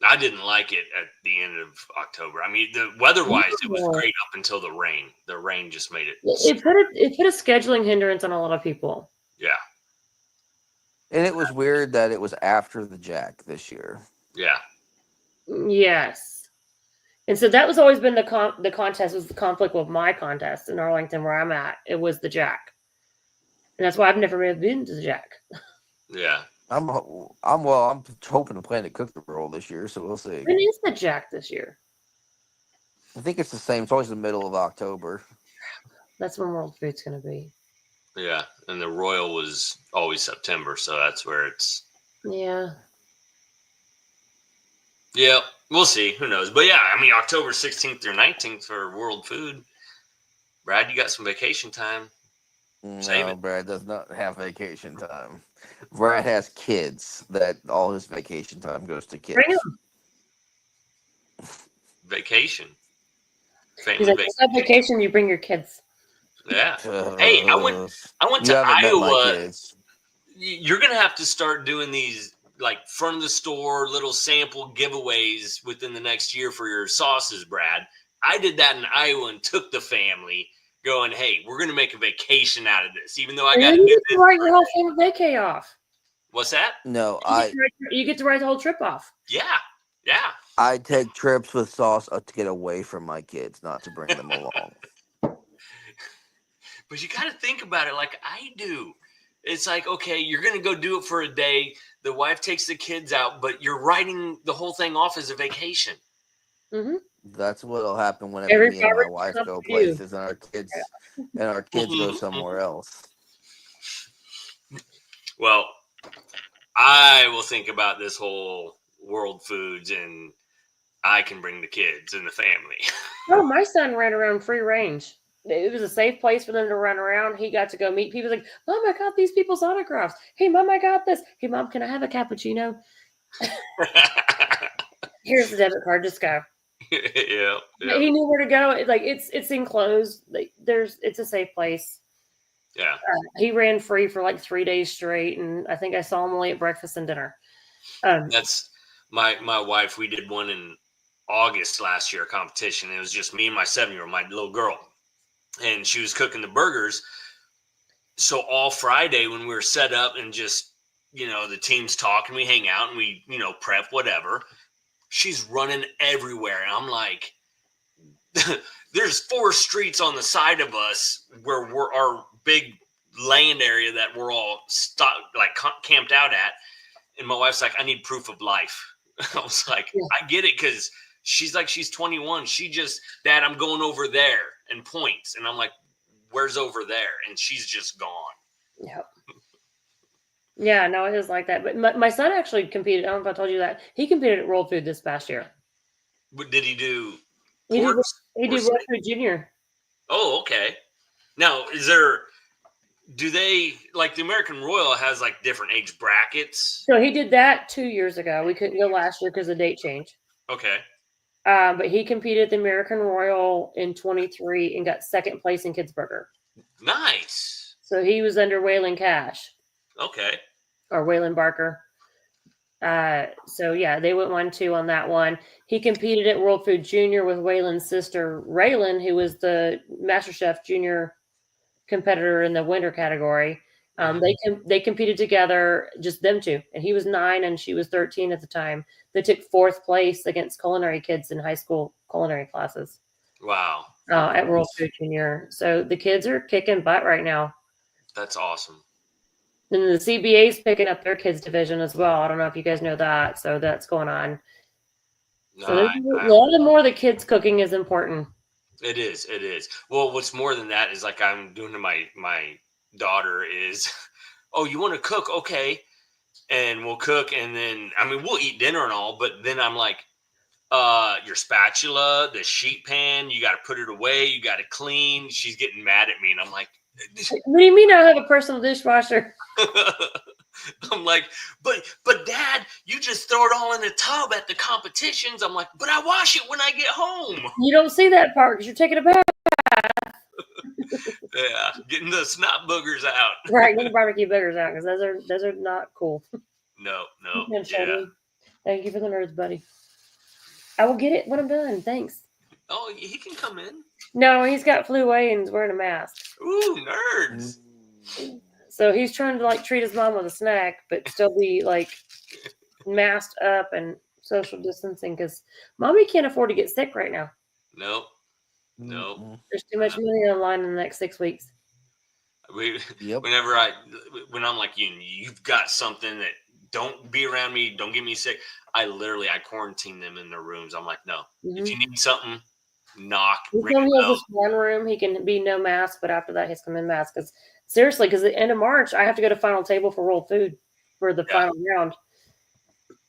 I didn't like it at the end of October. I mean, the weather-wise, it was great up until the rain. The rain just made it. It put a scheduling hindrance on a lot of people. Yeah. And it was weird that it was after the Jack this year. Yeah. Yes. And so that was always been the contest was the conflict with my contest in Arlington where I'm at. It was the Jack. And that's why I've never really been to the Jack. Yeah. I'm hoping to plan to cook the roll this year, so we'll see. When is the Jack this year? I think it's the same. It's always the middle of October. That's when World Food's going to be. Yeah, and the Royal was always September, so that's where it's. Yeah. Yeah, we'll see. Who knows? But yeah, I mean, October 16th or 19th for World Food. Brad, you got some vacation time. No, Brad does not have vacation time. Brad has kids that all his vacation time goes to kids. Bring them. Vacation. Vacation, you bring your kids. Yeah. Hey, I went to Iowa. You're gonna have to start doing these like front of the store little sample giveaways within the next year for your sauces, Brad. I did that in Iowa and took the family. Going, hey, we're going to make a vacation out of this, even though I got to do this. Write your whole family vacay off. What's that? No, you get to write the whole trip off. Yeah. I take trips with sauce to get away from my kids, not to bring them along. But you got to think about it like I do. It's like, okay, you're going to go do it for a day. The wife takes the kids out, but you're writing the whole thing off as a vacation. Mm-hmm. That's what'll happen whenever me and my wife go places and our kids go somewhere else. Well, I will think about this whole World Foods and I can bring the kids and the family. Oh, my son ran around free range. It was a safe place for them to run around. He got to go meet people. Like, Mom, I got these people's autographs. Hey, Mom, I got this. Hey, Mom, can I have a cappuccino? Here's the debit card. Just go. Yeah. He knew where to go. Like it's enclosed. Like it's a safe place. Yeah. He ran free for like 3 days straight, and I think I saw him only at breakfast and dinner. That's my wife. We did one in August last year, a competition. It was just me and my 7-year-old, my little girl, and she was cooking the burgers. So all Friday when we were set up and just the team's talking, we hang out and we prep whatever. She's running everywhere. And I'm like, there's 4 streets on the side of us where we're our big land area that we're all camped out at. And my wife's like, I need proof of life. I was like, yeah. I get it. Cause she's 21. She just, Dad, I'm going over there and points. And I'm like, where's over there? And she's just gone. Yep. Yeah, no, it is like that. But my son actually competed. I don't know if I told you that. He competed at World Food this past year. But did he do He did. porks He or did World steak? Food Junior. Oh, okay. Now, do they, like the American Royal has like different age brackets? So he did that 2 years ago. We couldn't go last year because of date change. Okay. But he competed at the American Royal in 23 and got second place in Kidsburger. Nice. So he was under Waylon Cash Okay. or Waylon Barker. So yeah, they went 1-2 on that one. He competed at World Food Junior with Waylon's sister Raylan, who was the MasterChef Junior competitor in the winter category. They competed together, just them two, and he was 9 and she was 13 at the time. They took 4th place against culinary kids in high school culinary classes. Wow. At World Food Junior. So the kids are kicking butt right now. That's awesome. And the CBA is picking up their kids division as well. I don't know if you guys know that. So that's going on. So a lot more the kids cooking is important. It is. It is. Well, what's more than that is like I'm doing to my daughter is, oh, you want to cook? Okay. And we'll cook. And then, I mean, we'll eat dinner and all, but then I'm like, your spatula, the sheet pan, you got to put it away. You got to clean. She's getting mad at me. And I'm like, what do you mean I have a personal dishwasher? I'm like, but Dad, you just throw it all in the tub at the competitions. I'm like, but I wash it when I get home. You don't see that part because you're taking a bath. Yeah, getting the snot boogers out. Right, get the barbecue boogers out because those are not cool. No. Yeah. Thank you for the nerds, buddy. I will get it when I'm done. Thanks. Oh, he can come in. No, he's got flu away and he's wearing a mask. Ooh, nerds. So he's trying to like treat his mom with a snack, but still be like masked up and social distancing because mommy can't afford to get sick right now. Nope. There's too much money on the line in the next 6 weeks. Whenever when I'm like, you've got something that don't be around me, don't get me sick. I quarantine them in their rooms. I'm like, no, if you need something, knock. He has this one room. He can be no mask, but after that, he's come in mask. Because seriously, because at the end of March, I have to go to final table for World Food for the final round.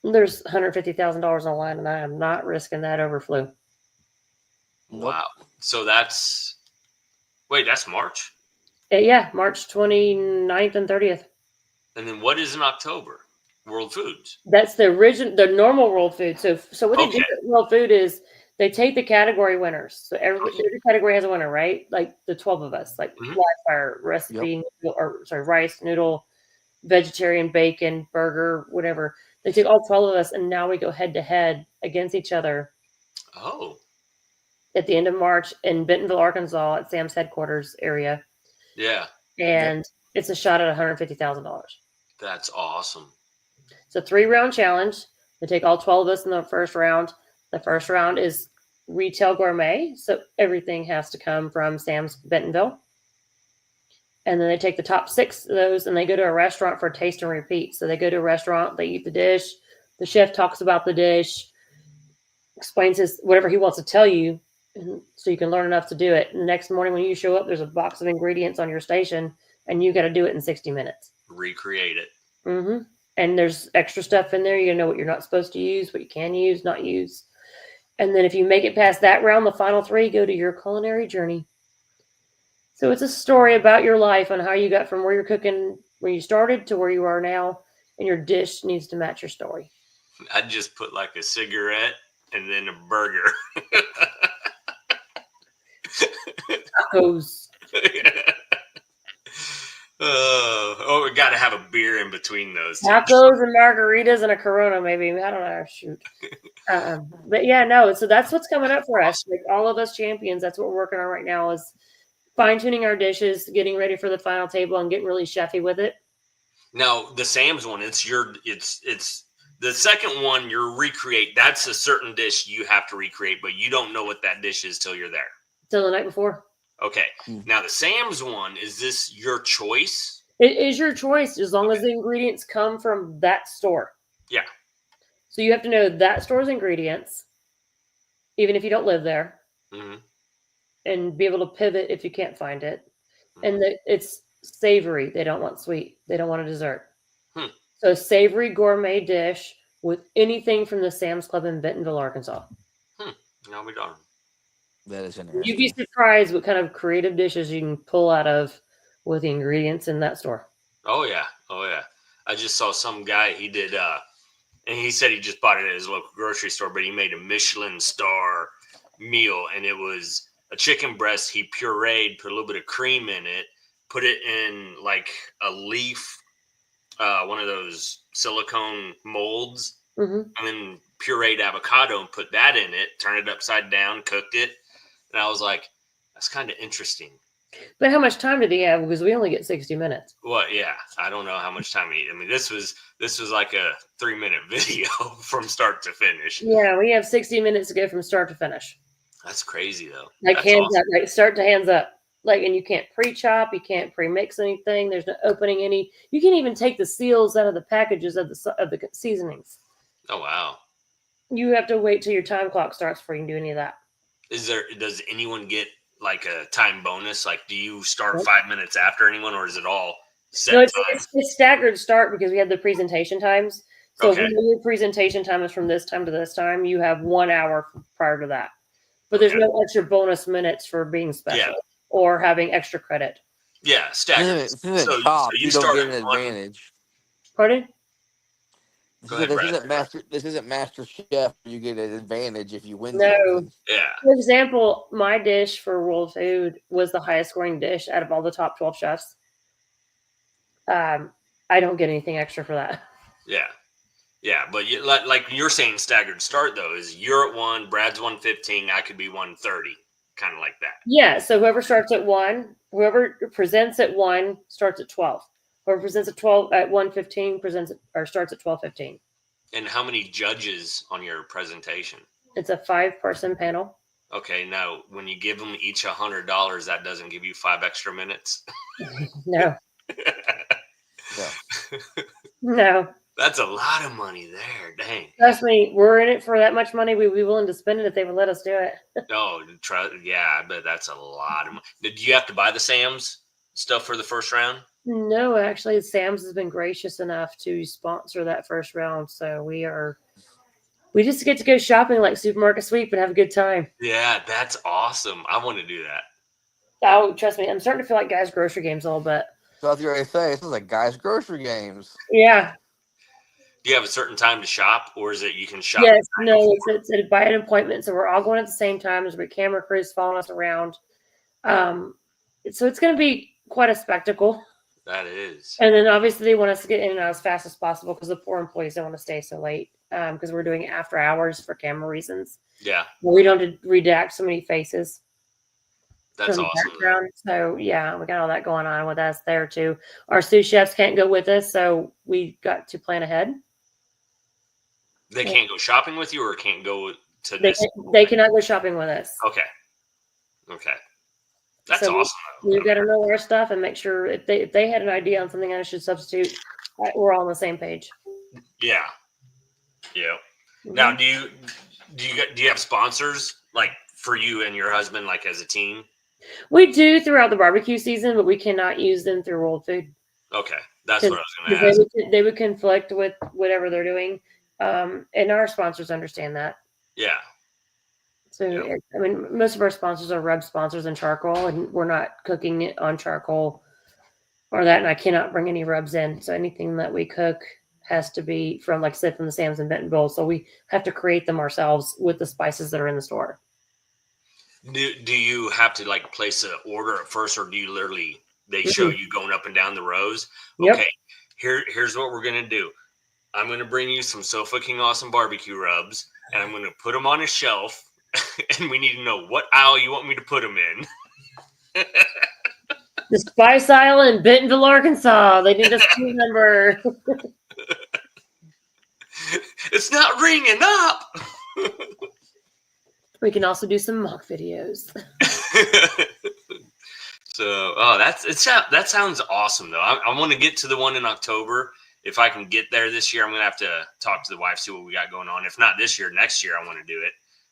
There's $150,000 on the line, and I am not risking that over flu. Wow. So that's March? Yeah, March 29th and 30th. And then what is in October? World Foods. That's the normal World Food. So what they do at World Food is they take the category winners. So every category has a winner, right? Like the 12 of us, like live fire, recipe, rice, noodle, vegetarian, bacon, burger, whatever. They take all 12 of us, and now we go head to head against each other. Oh. At the end of March in Bentonville, Arkansas, at Sam's headquarters area. Yeah. And it's a shot at $150,000. That's awesome. It's a 3-round challenge. They take all 12 of us in the first round. The first round is retail gourmet. So everything has to come from Sam's Bentonville. And then they take the top 6 of those and they go to a restaurant for a taste and repeat. So they go to a restaurant, they eat the dish. The chef talks about the dish, explains whatever he wants to tell you, so you can learn enough to do it. And the next morning when you show up, there's a box of ingredients on your station, and you got to do it in 60 minutes. Recreate it. Mm-hmm. And there's extra stuff in there. You know what you're not supposed to use, what you can use, not use. And then if you make it past that round, the final 3 go to your culinary journey. So it's a story about your life and how you got from where you're cooking, where you started to where you are now, and your dish needs to match your story. I'd just put like a cigarette and then a burger. Tacos. We got to have a beer in between those. Tacos and margaritas and a Corona, maybe. I don't know. Shoot. But yeah, no. So that's what's coming up for us. Like all of us champions, that's what we're working on right now is fine-tuning our dishes, getting ready for the final table, and getting really chefy with it. Now, the Sam's one, it's the second one you recreate. That's a certain dish you have to recreate, but you don't know what that dish is till you're there. Till the night before. Okay. Now, the Sam's one, is this your choice? It is your choice as long as the ingredients come from that store. Yeah. So you have to know that store's ingredients, even if you don't live there, and be able to pivot if you can't find it. And that it's savory. They don't want sweet. They don't want a dessert. So a savory gourmet dish with anything from the Sam's Club in Bentonville, Arkansas. No, we don't. That is You'd interesting. be surprised what kind of creative dishes you can pull out of with the ingredients in that store. Oh yeah. I just saw some guy. He did, and he said he just bought it at his local grocery store, but he made a Michelin star meal, and it was a chicken breast. He pureed, put a little bit of cream in it, put it in like a leaf, one of those silicone molds, and then pureed avocado and put that in it, turned it upside down, cooked it. And I was like, that's kind of interesting. But how much time did he have? Because we only get 60 minutes. Well, yeah, I don't know how much time he. I mean, this was like a 3-minute video from start to finish. Yeah, we have 60 minutes to go from start to finish. That's crazy though. Like That's hands awesome. up, like start to hands up. Like, and you can't pre-chop, you can't pre-mix anything. There's no opening any. You can even take the seals out of the packages of the seasonings. Oh wow. You have to wait till your time clock starts before you can do any of that. Does anyone get like a time bonus? Like, do you start 5 minutes after anyone, or is it all set No, time? it's staggered start because we have the presentation times. So Okay. if your presentation time is from this time to this time, you have 1 hour prior to that. But there's no extra bonus minutes for being special or having extra credit. Yeah, staggered. So you don't get an advantage. Pardon? This isn't Master Chef. You get an advantage if you win. No. Something. Yeah. For example, my dish for World Food was the highest scoring dish out of all the top 12 chefs. I don't get anything extra for that. Yeah. Yeah, but like you're saying staggered start, though, is you're at 1, Brad's 1:15, I could be 1:30, kind of like that. Yeah, so whoever starts at 1, whoever presents at 1 starts at 12. Whoever presents at 12 at 1:15 starts at 12:15. And how many judges on your presentation? It's a 5-person panel. Okay, now when you give them each $100, that doesn't give you 5 extra minutes. No. No. That's a lot of money there. Dang. Trust me, we're in it for that much money. We'd be willing to spend it if they would let us do it. Yeah, I bet that's a lot of money. Did you have to buy the Sam's stuff for the first round? No, actually, Sam's has been gracious enough to sponsor that first round. So we just get to go shopping like Supermarket Sweep and have a good time. Yeah, that's awesome. I want to do that. Oh, trust me, I'm starting to feel like Guys Grocery Games a little bit. So I was going to say, this is like Guys Grocery Games. Yeah. Do you have a certain time to shop, or is it you can shop? Yes, no, it's by an appointment. So we're all going at the same time. There's a camera crews following us around. So it's going to be quite a spectacle. That is. And then obviously they want us to get in and out as fast as possible because the poor employees don't want to stay so late because we're doing after hours for camera reasons. Yeah. We don't have to redact so many faces. That's awesome. So yeah, we got all that going on with us there too. Our sous chefs can't go with us, so we got to plan ahead. They can't go shopping with you, or can't go to this? They cannot go shopping with us. Okay. That's awesome. We've got to know our stuff and make sure if they had an idea on something I should substitute, we're all on the same page. Yeah. Mm-hmm. Now, do you have sponsors like for you and your husband, like as a team? We do throughout the barbecue season, but we cannot use them through World Food. Okay, that's what I was going to ask. They would conflict with whatever they're doing, and our sponsors understand that. Yeah. So, I mean, most of our sponsors are rub sponsors and charcoal, and we're not cooking it on charcoal or that, and I cannot bring any rubs in. So anything that we cook has to be from, like I said, from the Sam's and Bentonville. So we have to create them ourselves with the spices that are in the store. Do you have to like place an order at first, or do you literally they show you going up and down the rows? Yep. Okay, here's what we're gonna do. I'm gonna bring you some So Fucking Awesome barbecue rubs, and I'm gonna put them on a shelf. And we need to know what aisle you want me to put them in. The spice aisle in Bentonville, Arkansas. They need a SKU number. It's not ringing up. We can also do some mock videos. So, that sounds awesome though. I want to get to the one in October. If I can get there this year, I'm gonna have to talk to the wife, see what we got going on. If not this year, next year I want to do it.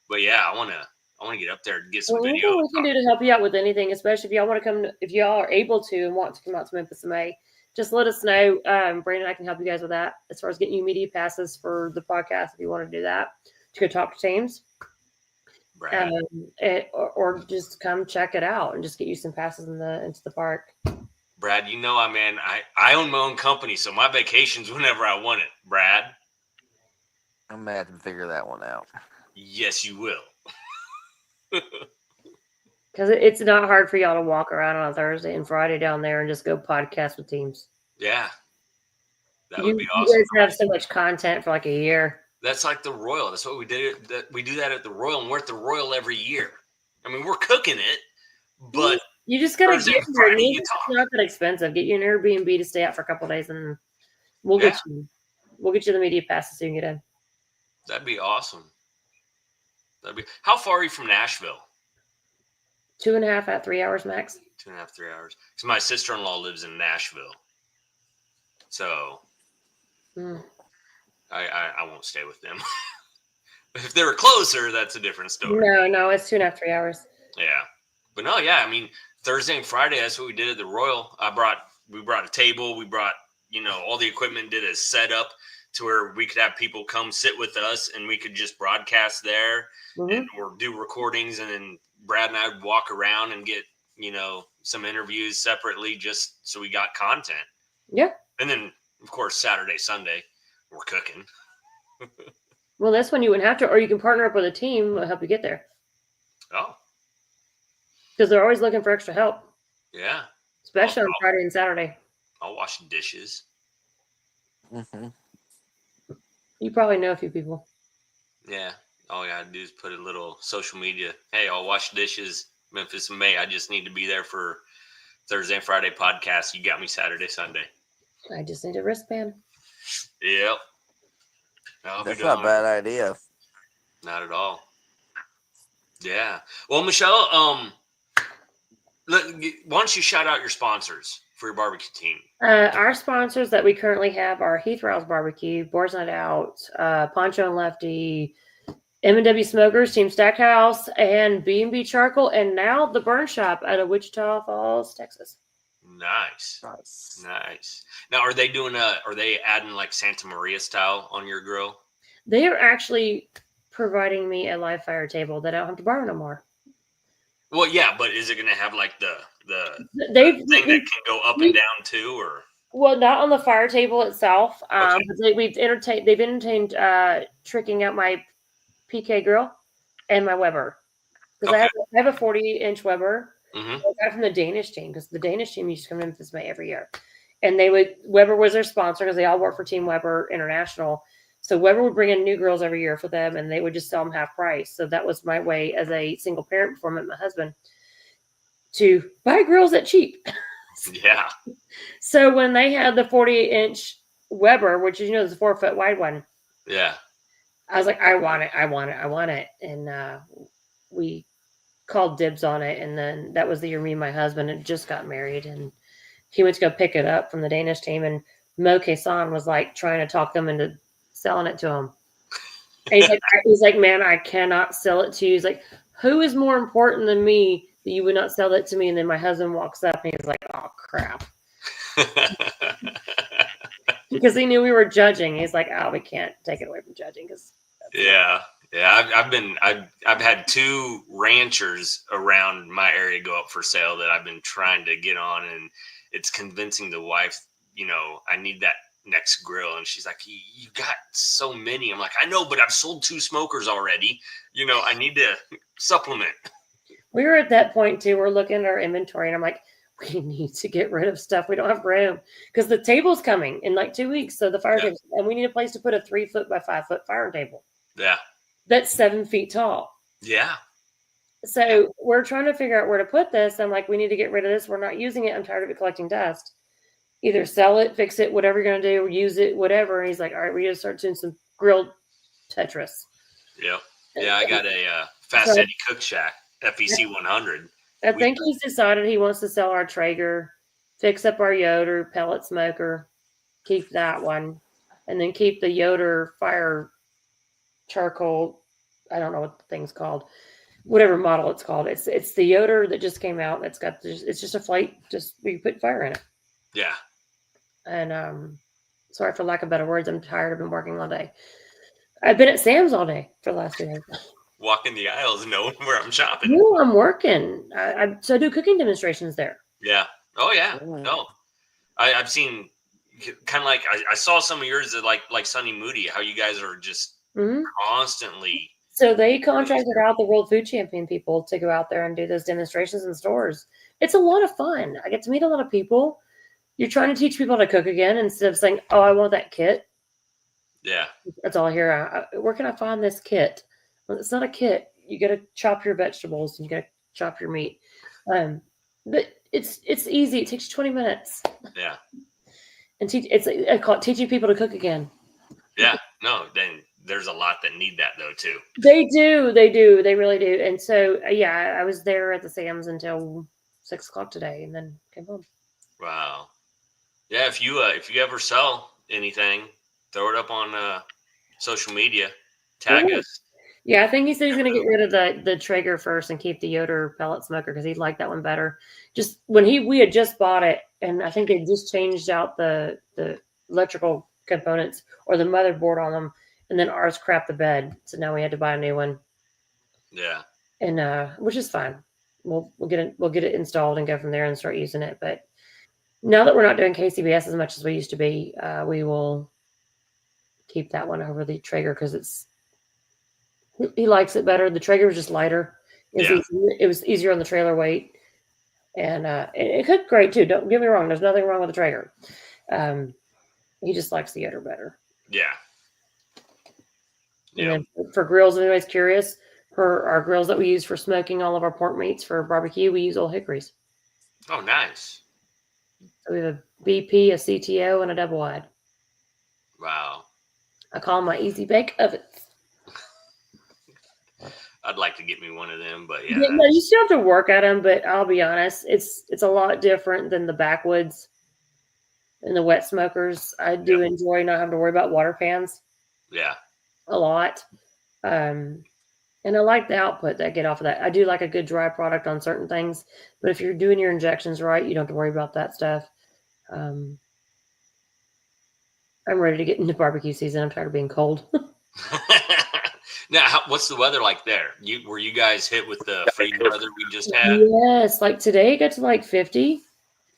But yeah, I want to get up there and get some video. What we can do to help you out with anything, especially if y'all want to come, if y'all are able to and want to come out to Memphis in May, just let us know. Brandon, I can help you guys with that as far as getting you media passes for the podcast if you want to do that to go talk to teams. Brad. Or just come check it out and just get you some passes into the park. Brad, I own my own company, so my vacation's whenever I want it. Brad, I'm gonna have to figure that one out. Yes, you will. Because it's not hard for y'all to walk around on a Thursday and Friday down there and just go podcast with teams. Yeah. That would be awesome. You guys have so much content for like a year. That's like the Royal. That's what we did. We do that at the Royal, and we're at the Royal every year. I mean, we're cooking it, but you just got to get there. Friday, It's not that expensive. Get you an Airbnb to stay out for a couple of days, and we'll get you the media passes so you can get in. That'd be awesome. How far are you from Nashville? 2.5 at 3 hours max. 2.5, 3 hours. So my sister-in-law lives in Nashville. So I won't stay with them. If they were closer, that's a different story. No, it's 2.5, 3 hours. Yeah. But no, yeah, I mean, Thursday and Friday, that's what we did at the Royal. We brought a table, we brought, all the equipment, did a setup to where we could have people come sit with us and we could just broadcast there or do recordings, and then Brad and I would walk around and get, some interviews separately just so we got content. Yeah. And then, of course, Saturday, Sunday, we're cooking. Well, that's when you wouldn't have to, or you can partner up with a team to help you get there. Oh. Because they're always looking for extra help. Yeah. Especially on Friday and Saturday. I'll wash dishes. Mm-hmm. You probably know a few people. Yeah. All I got to do is put a little social media. Hey, I'll wash dishes, Memphis in May. I just need to be there for Thursday and Friday podcast. You got me Saturday, Sunday. I just need a wristband. Yep. That's not a bad idea. Not at all. Yeah. Well, Michelle, why don't you shout out your sponsors for your barbecue team? Our sponsors that we currently have are Heath Rouse Barbecue, Boar's Night Out, Poncho and Lefty, M&W Smokers, Team Stackhouse, and B&B Charcoal, and now the Burn Shop out of Wichita Falls, Texas. Nice. Now, are they adding like Santa Maria style on your grill? They are actually providing me a live fire table that I don't have to borrow no more. Well, yeah, but is it going to have like the thing that can go up and down too, or? Well, not on the fire table itself. Okay. But they've entertained tricking out my PK grill and my Weber, because I have a 40-inch Weber. Mm-hmm. I got it from the Danish team, because the Danish team used to come to Memphis May every year, and Weber was their sponsor because they all work for Team Weber International. So Weber would bring in new grills every year for them, and they would just sell them half price. So that was my way as a single parent before I met my husband to buy grills at cheap. Yeah. So when they had the 48-inch Weber, which is, is a 4-foot wide one. Yeah. I was like, I want it. And we called dibs on it. And then that was the year me and my husband had just got married, and he went to go pick it up from the Danish team. And Mo Kasan was like trying to talk them into selling it to him. And he's like, man, I cannot sell it to you. He's like, who is more important than me that you would not sell that to me? And then my husband walks up and he's like, oh crap. Because he knew we were judging. He's like, oh, we can't take it away from judging. Yeah. I've had 2 ranchers around my area go up for sale that I've been trying to get on, and it's convincing the wife, I need that next grill. And she's like, you got so many. I'm like, I know, but I've sold 2 smokers already. I need to supplement. We were at that point too. We're looking at our inventory, and I'm like, we need to get rid of stuff. We don't have room, because the table's coming in like 2 weeks. So the fire table, and we need a place to put a 3-foot by 5-foot fire table. Yeah. That's 7 feet tall. Yeah. So we're trying to figure out where to put this. I'm like, we need to get rid of this. We're not using it. I'm tired of it collecting dust. Either sell it, fix it, whatever you're going to do, use it, whatever. And he's like, all right, we got to start doing some grilled Tetris. Yep. Yeah, I got a Fast Eddie Cook Shack, FEC 100. I think he's decided he wants to sell our Traeger, fix up our Yoder pellet smoker, keep that one, and then keep the Yoder fire charcoal. I don't know what the thing's called, whatever model it's called. It's the Yoder that just came out. It's just a flake. Just we put fire in it. Yeah. And sorry for lack of better words, I'm tired. I've been working all day. I've been at Sam's all day for the last 2 days. Walking the aisles, knowing where I'm shopping. No, I'm working. So I do cooking demonstrations there. Yeah. Oh yeah. No, I've seen kind of like I saw some of yours that like Sunny Moody, how you guys are just constantly. So they contracted out the World Food Champion people to go out there and do those demonstrations in stores. It's a lot of fun. I get to meet a lot of people. You're trying to teach people to cook again instead of saying, "Oh, I want that kit." Yeah. That's all I hear. Where can I find this kit? Well, it's not a kit. You got to chop your vegetables and you got to chop your meat. But it's easy. It takes you 20 minutes. Yeah. And I call it teaching people to cook again. Yeah. No, then there's a lot that need that though too. They do. They really do. And so yeah, I was there at the Sam's until 6 o'clock today, and then came home. Wow. Yeah. If you ever sell anything, throw it up on social media. Tag us. Yeah, I think he said he's going to get rid of the Traeger first and keep the Yoder pellet smoker because he'd like that one better. Just when we had just bought it, and I think they just changed out the electrical components or the motherboard on them, and then ours crapped the bed, so now we had to buy a new one. Yeah, and which is fine. We'll get it installed and go from there and start using it. But now that we're not doing KCBS as much as we used to be, we will keep that one over the Traeger because he likes it better. The Traeger was just lighter. It was easier on the trailer weight, and it cooked great too. Don't get me wrong. There's nothing wrong with the Traeger. He just likes the Yoder better. Yeah. And then for grills, if anybody's curious, for our grills that we use for smoking all of our pork meats for barbecue, we use Old Hickories. Oh, nice. So we have a BP, a CTO, and a double wide. Wow. I call them my easy bake ovens. I'd like to get me one of them, but yeah no, you still have to work at them. But I'll be honest, it's a lot different than the backwoods and the wet smokers. I do enjoy not having to worry about water fans. Yeah, a lot, and I like the output that I get off of that. I do like a good dry product on certain things, but if you're doing your injections right, you don't have to worry about that stuff. I'm ready to get into barbecue season. I'm tired of being cold. Now, what's the weather like there? Were you guys hit with the freezing weather we just had? Yes, like today it got to like 50.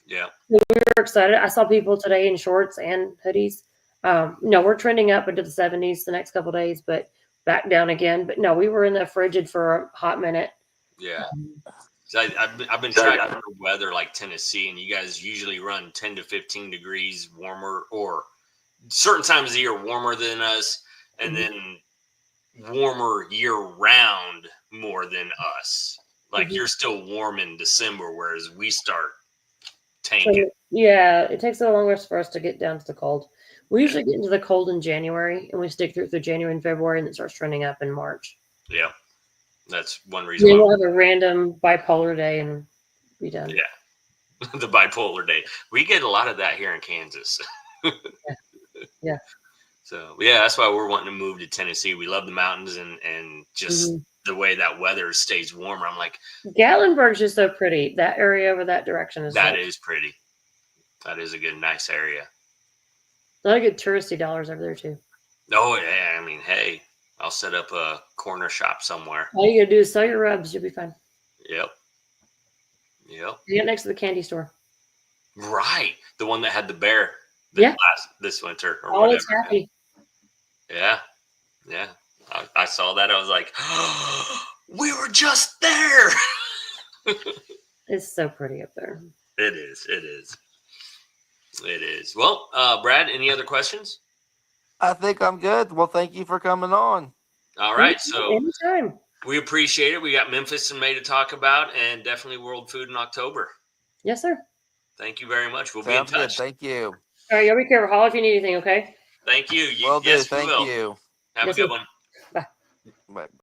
Yeah. We were excited. I saw people today in shorts and hoodies. No, we're trending up into the 70s the next couple of days, but back down again. But no, we were in the frigid for a hot minute. Yeah. So I've been tracking the weather like Tennessee, and you guys usually run 10 to 15 degrees warmer, or certain times of the year warmer than us, and then warmer year round more than us. Like you're still warm in December, whereas we start tanking. Yeah, it takes a little longer for us to get down to the cold. We usually get into the cold in January, and we stick through January and February, and it starts trending up in March. Yeah, that's one reason. Then we'll have a random bipolar day and be done. Yeah, the bipolar day. We get a lot of that here in Kansas. Yeah. So yeah, that's why we're wanting to move to Tennessee. We love the mountains and just the way that weather stays warmer. I'm like, Gatlinburg's just so pretty. That area over that direction is pretty. That is a good, nice area. A lot of good touristy dollars over there too. Oh yeah, I mean, hey, I'll set up a corner shop somewhere. All you gotta do is sell your rubs. You'll be fine. Yep. You get next to the candy store. Right, the one that had the bear. This winter or always whatever. Happy. Yeah. I saw that. I was like, oh, we were just there. It's so pretty up there. It is. Well, Brad, any other questions? I think I'm good. Well, thank you for coming on. All right. So anytime. We appreciate it. We got Memphis in May to talk about, and definitely World Food in October. Yes, sir. Thank you very much. We'll be in touch. Good. Thank you. All right, y'all be careful. Holler if you need anything, okay? Thank you. Will do. Thank you. Have a good one. Bye. Bye.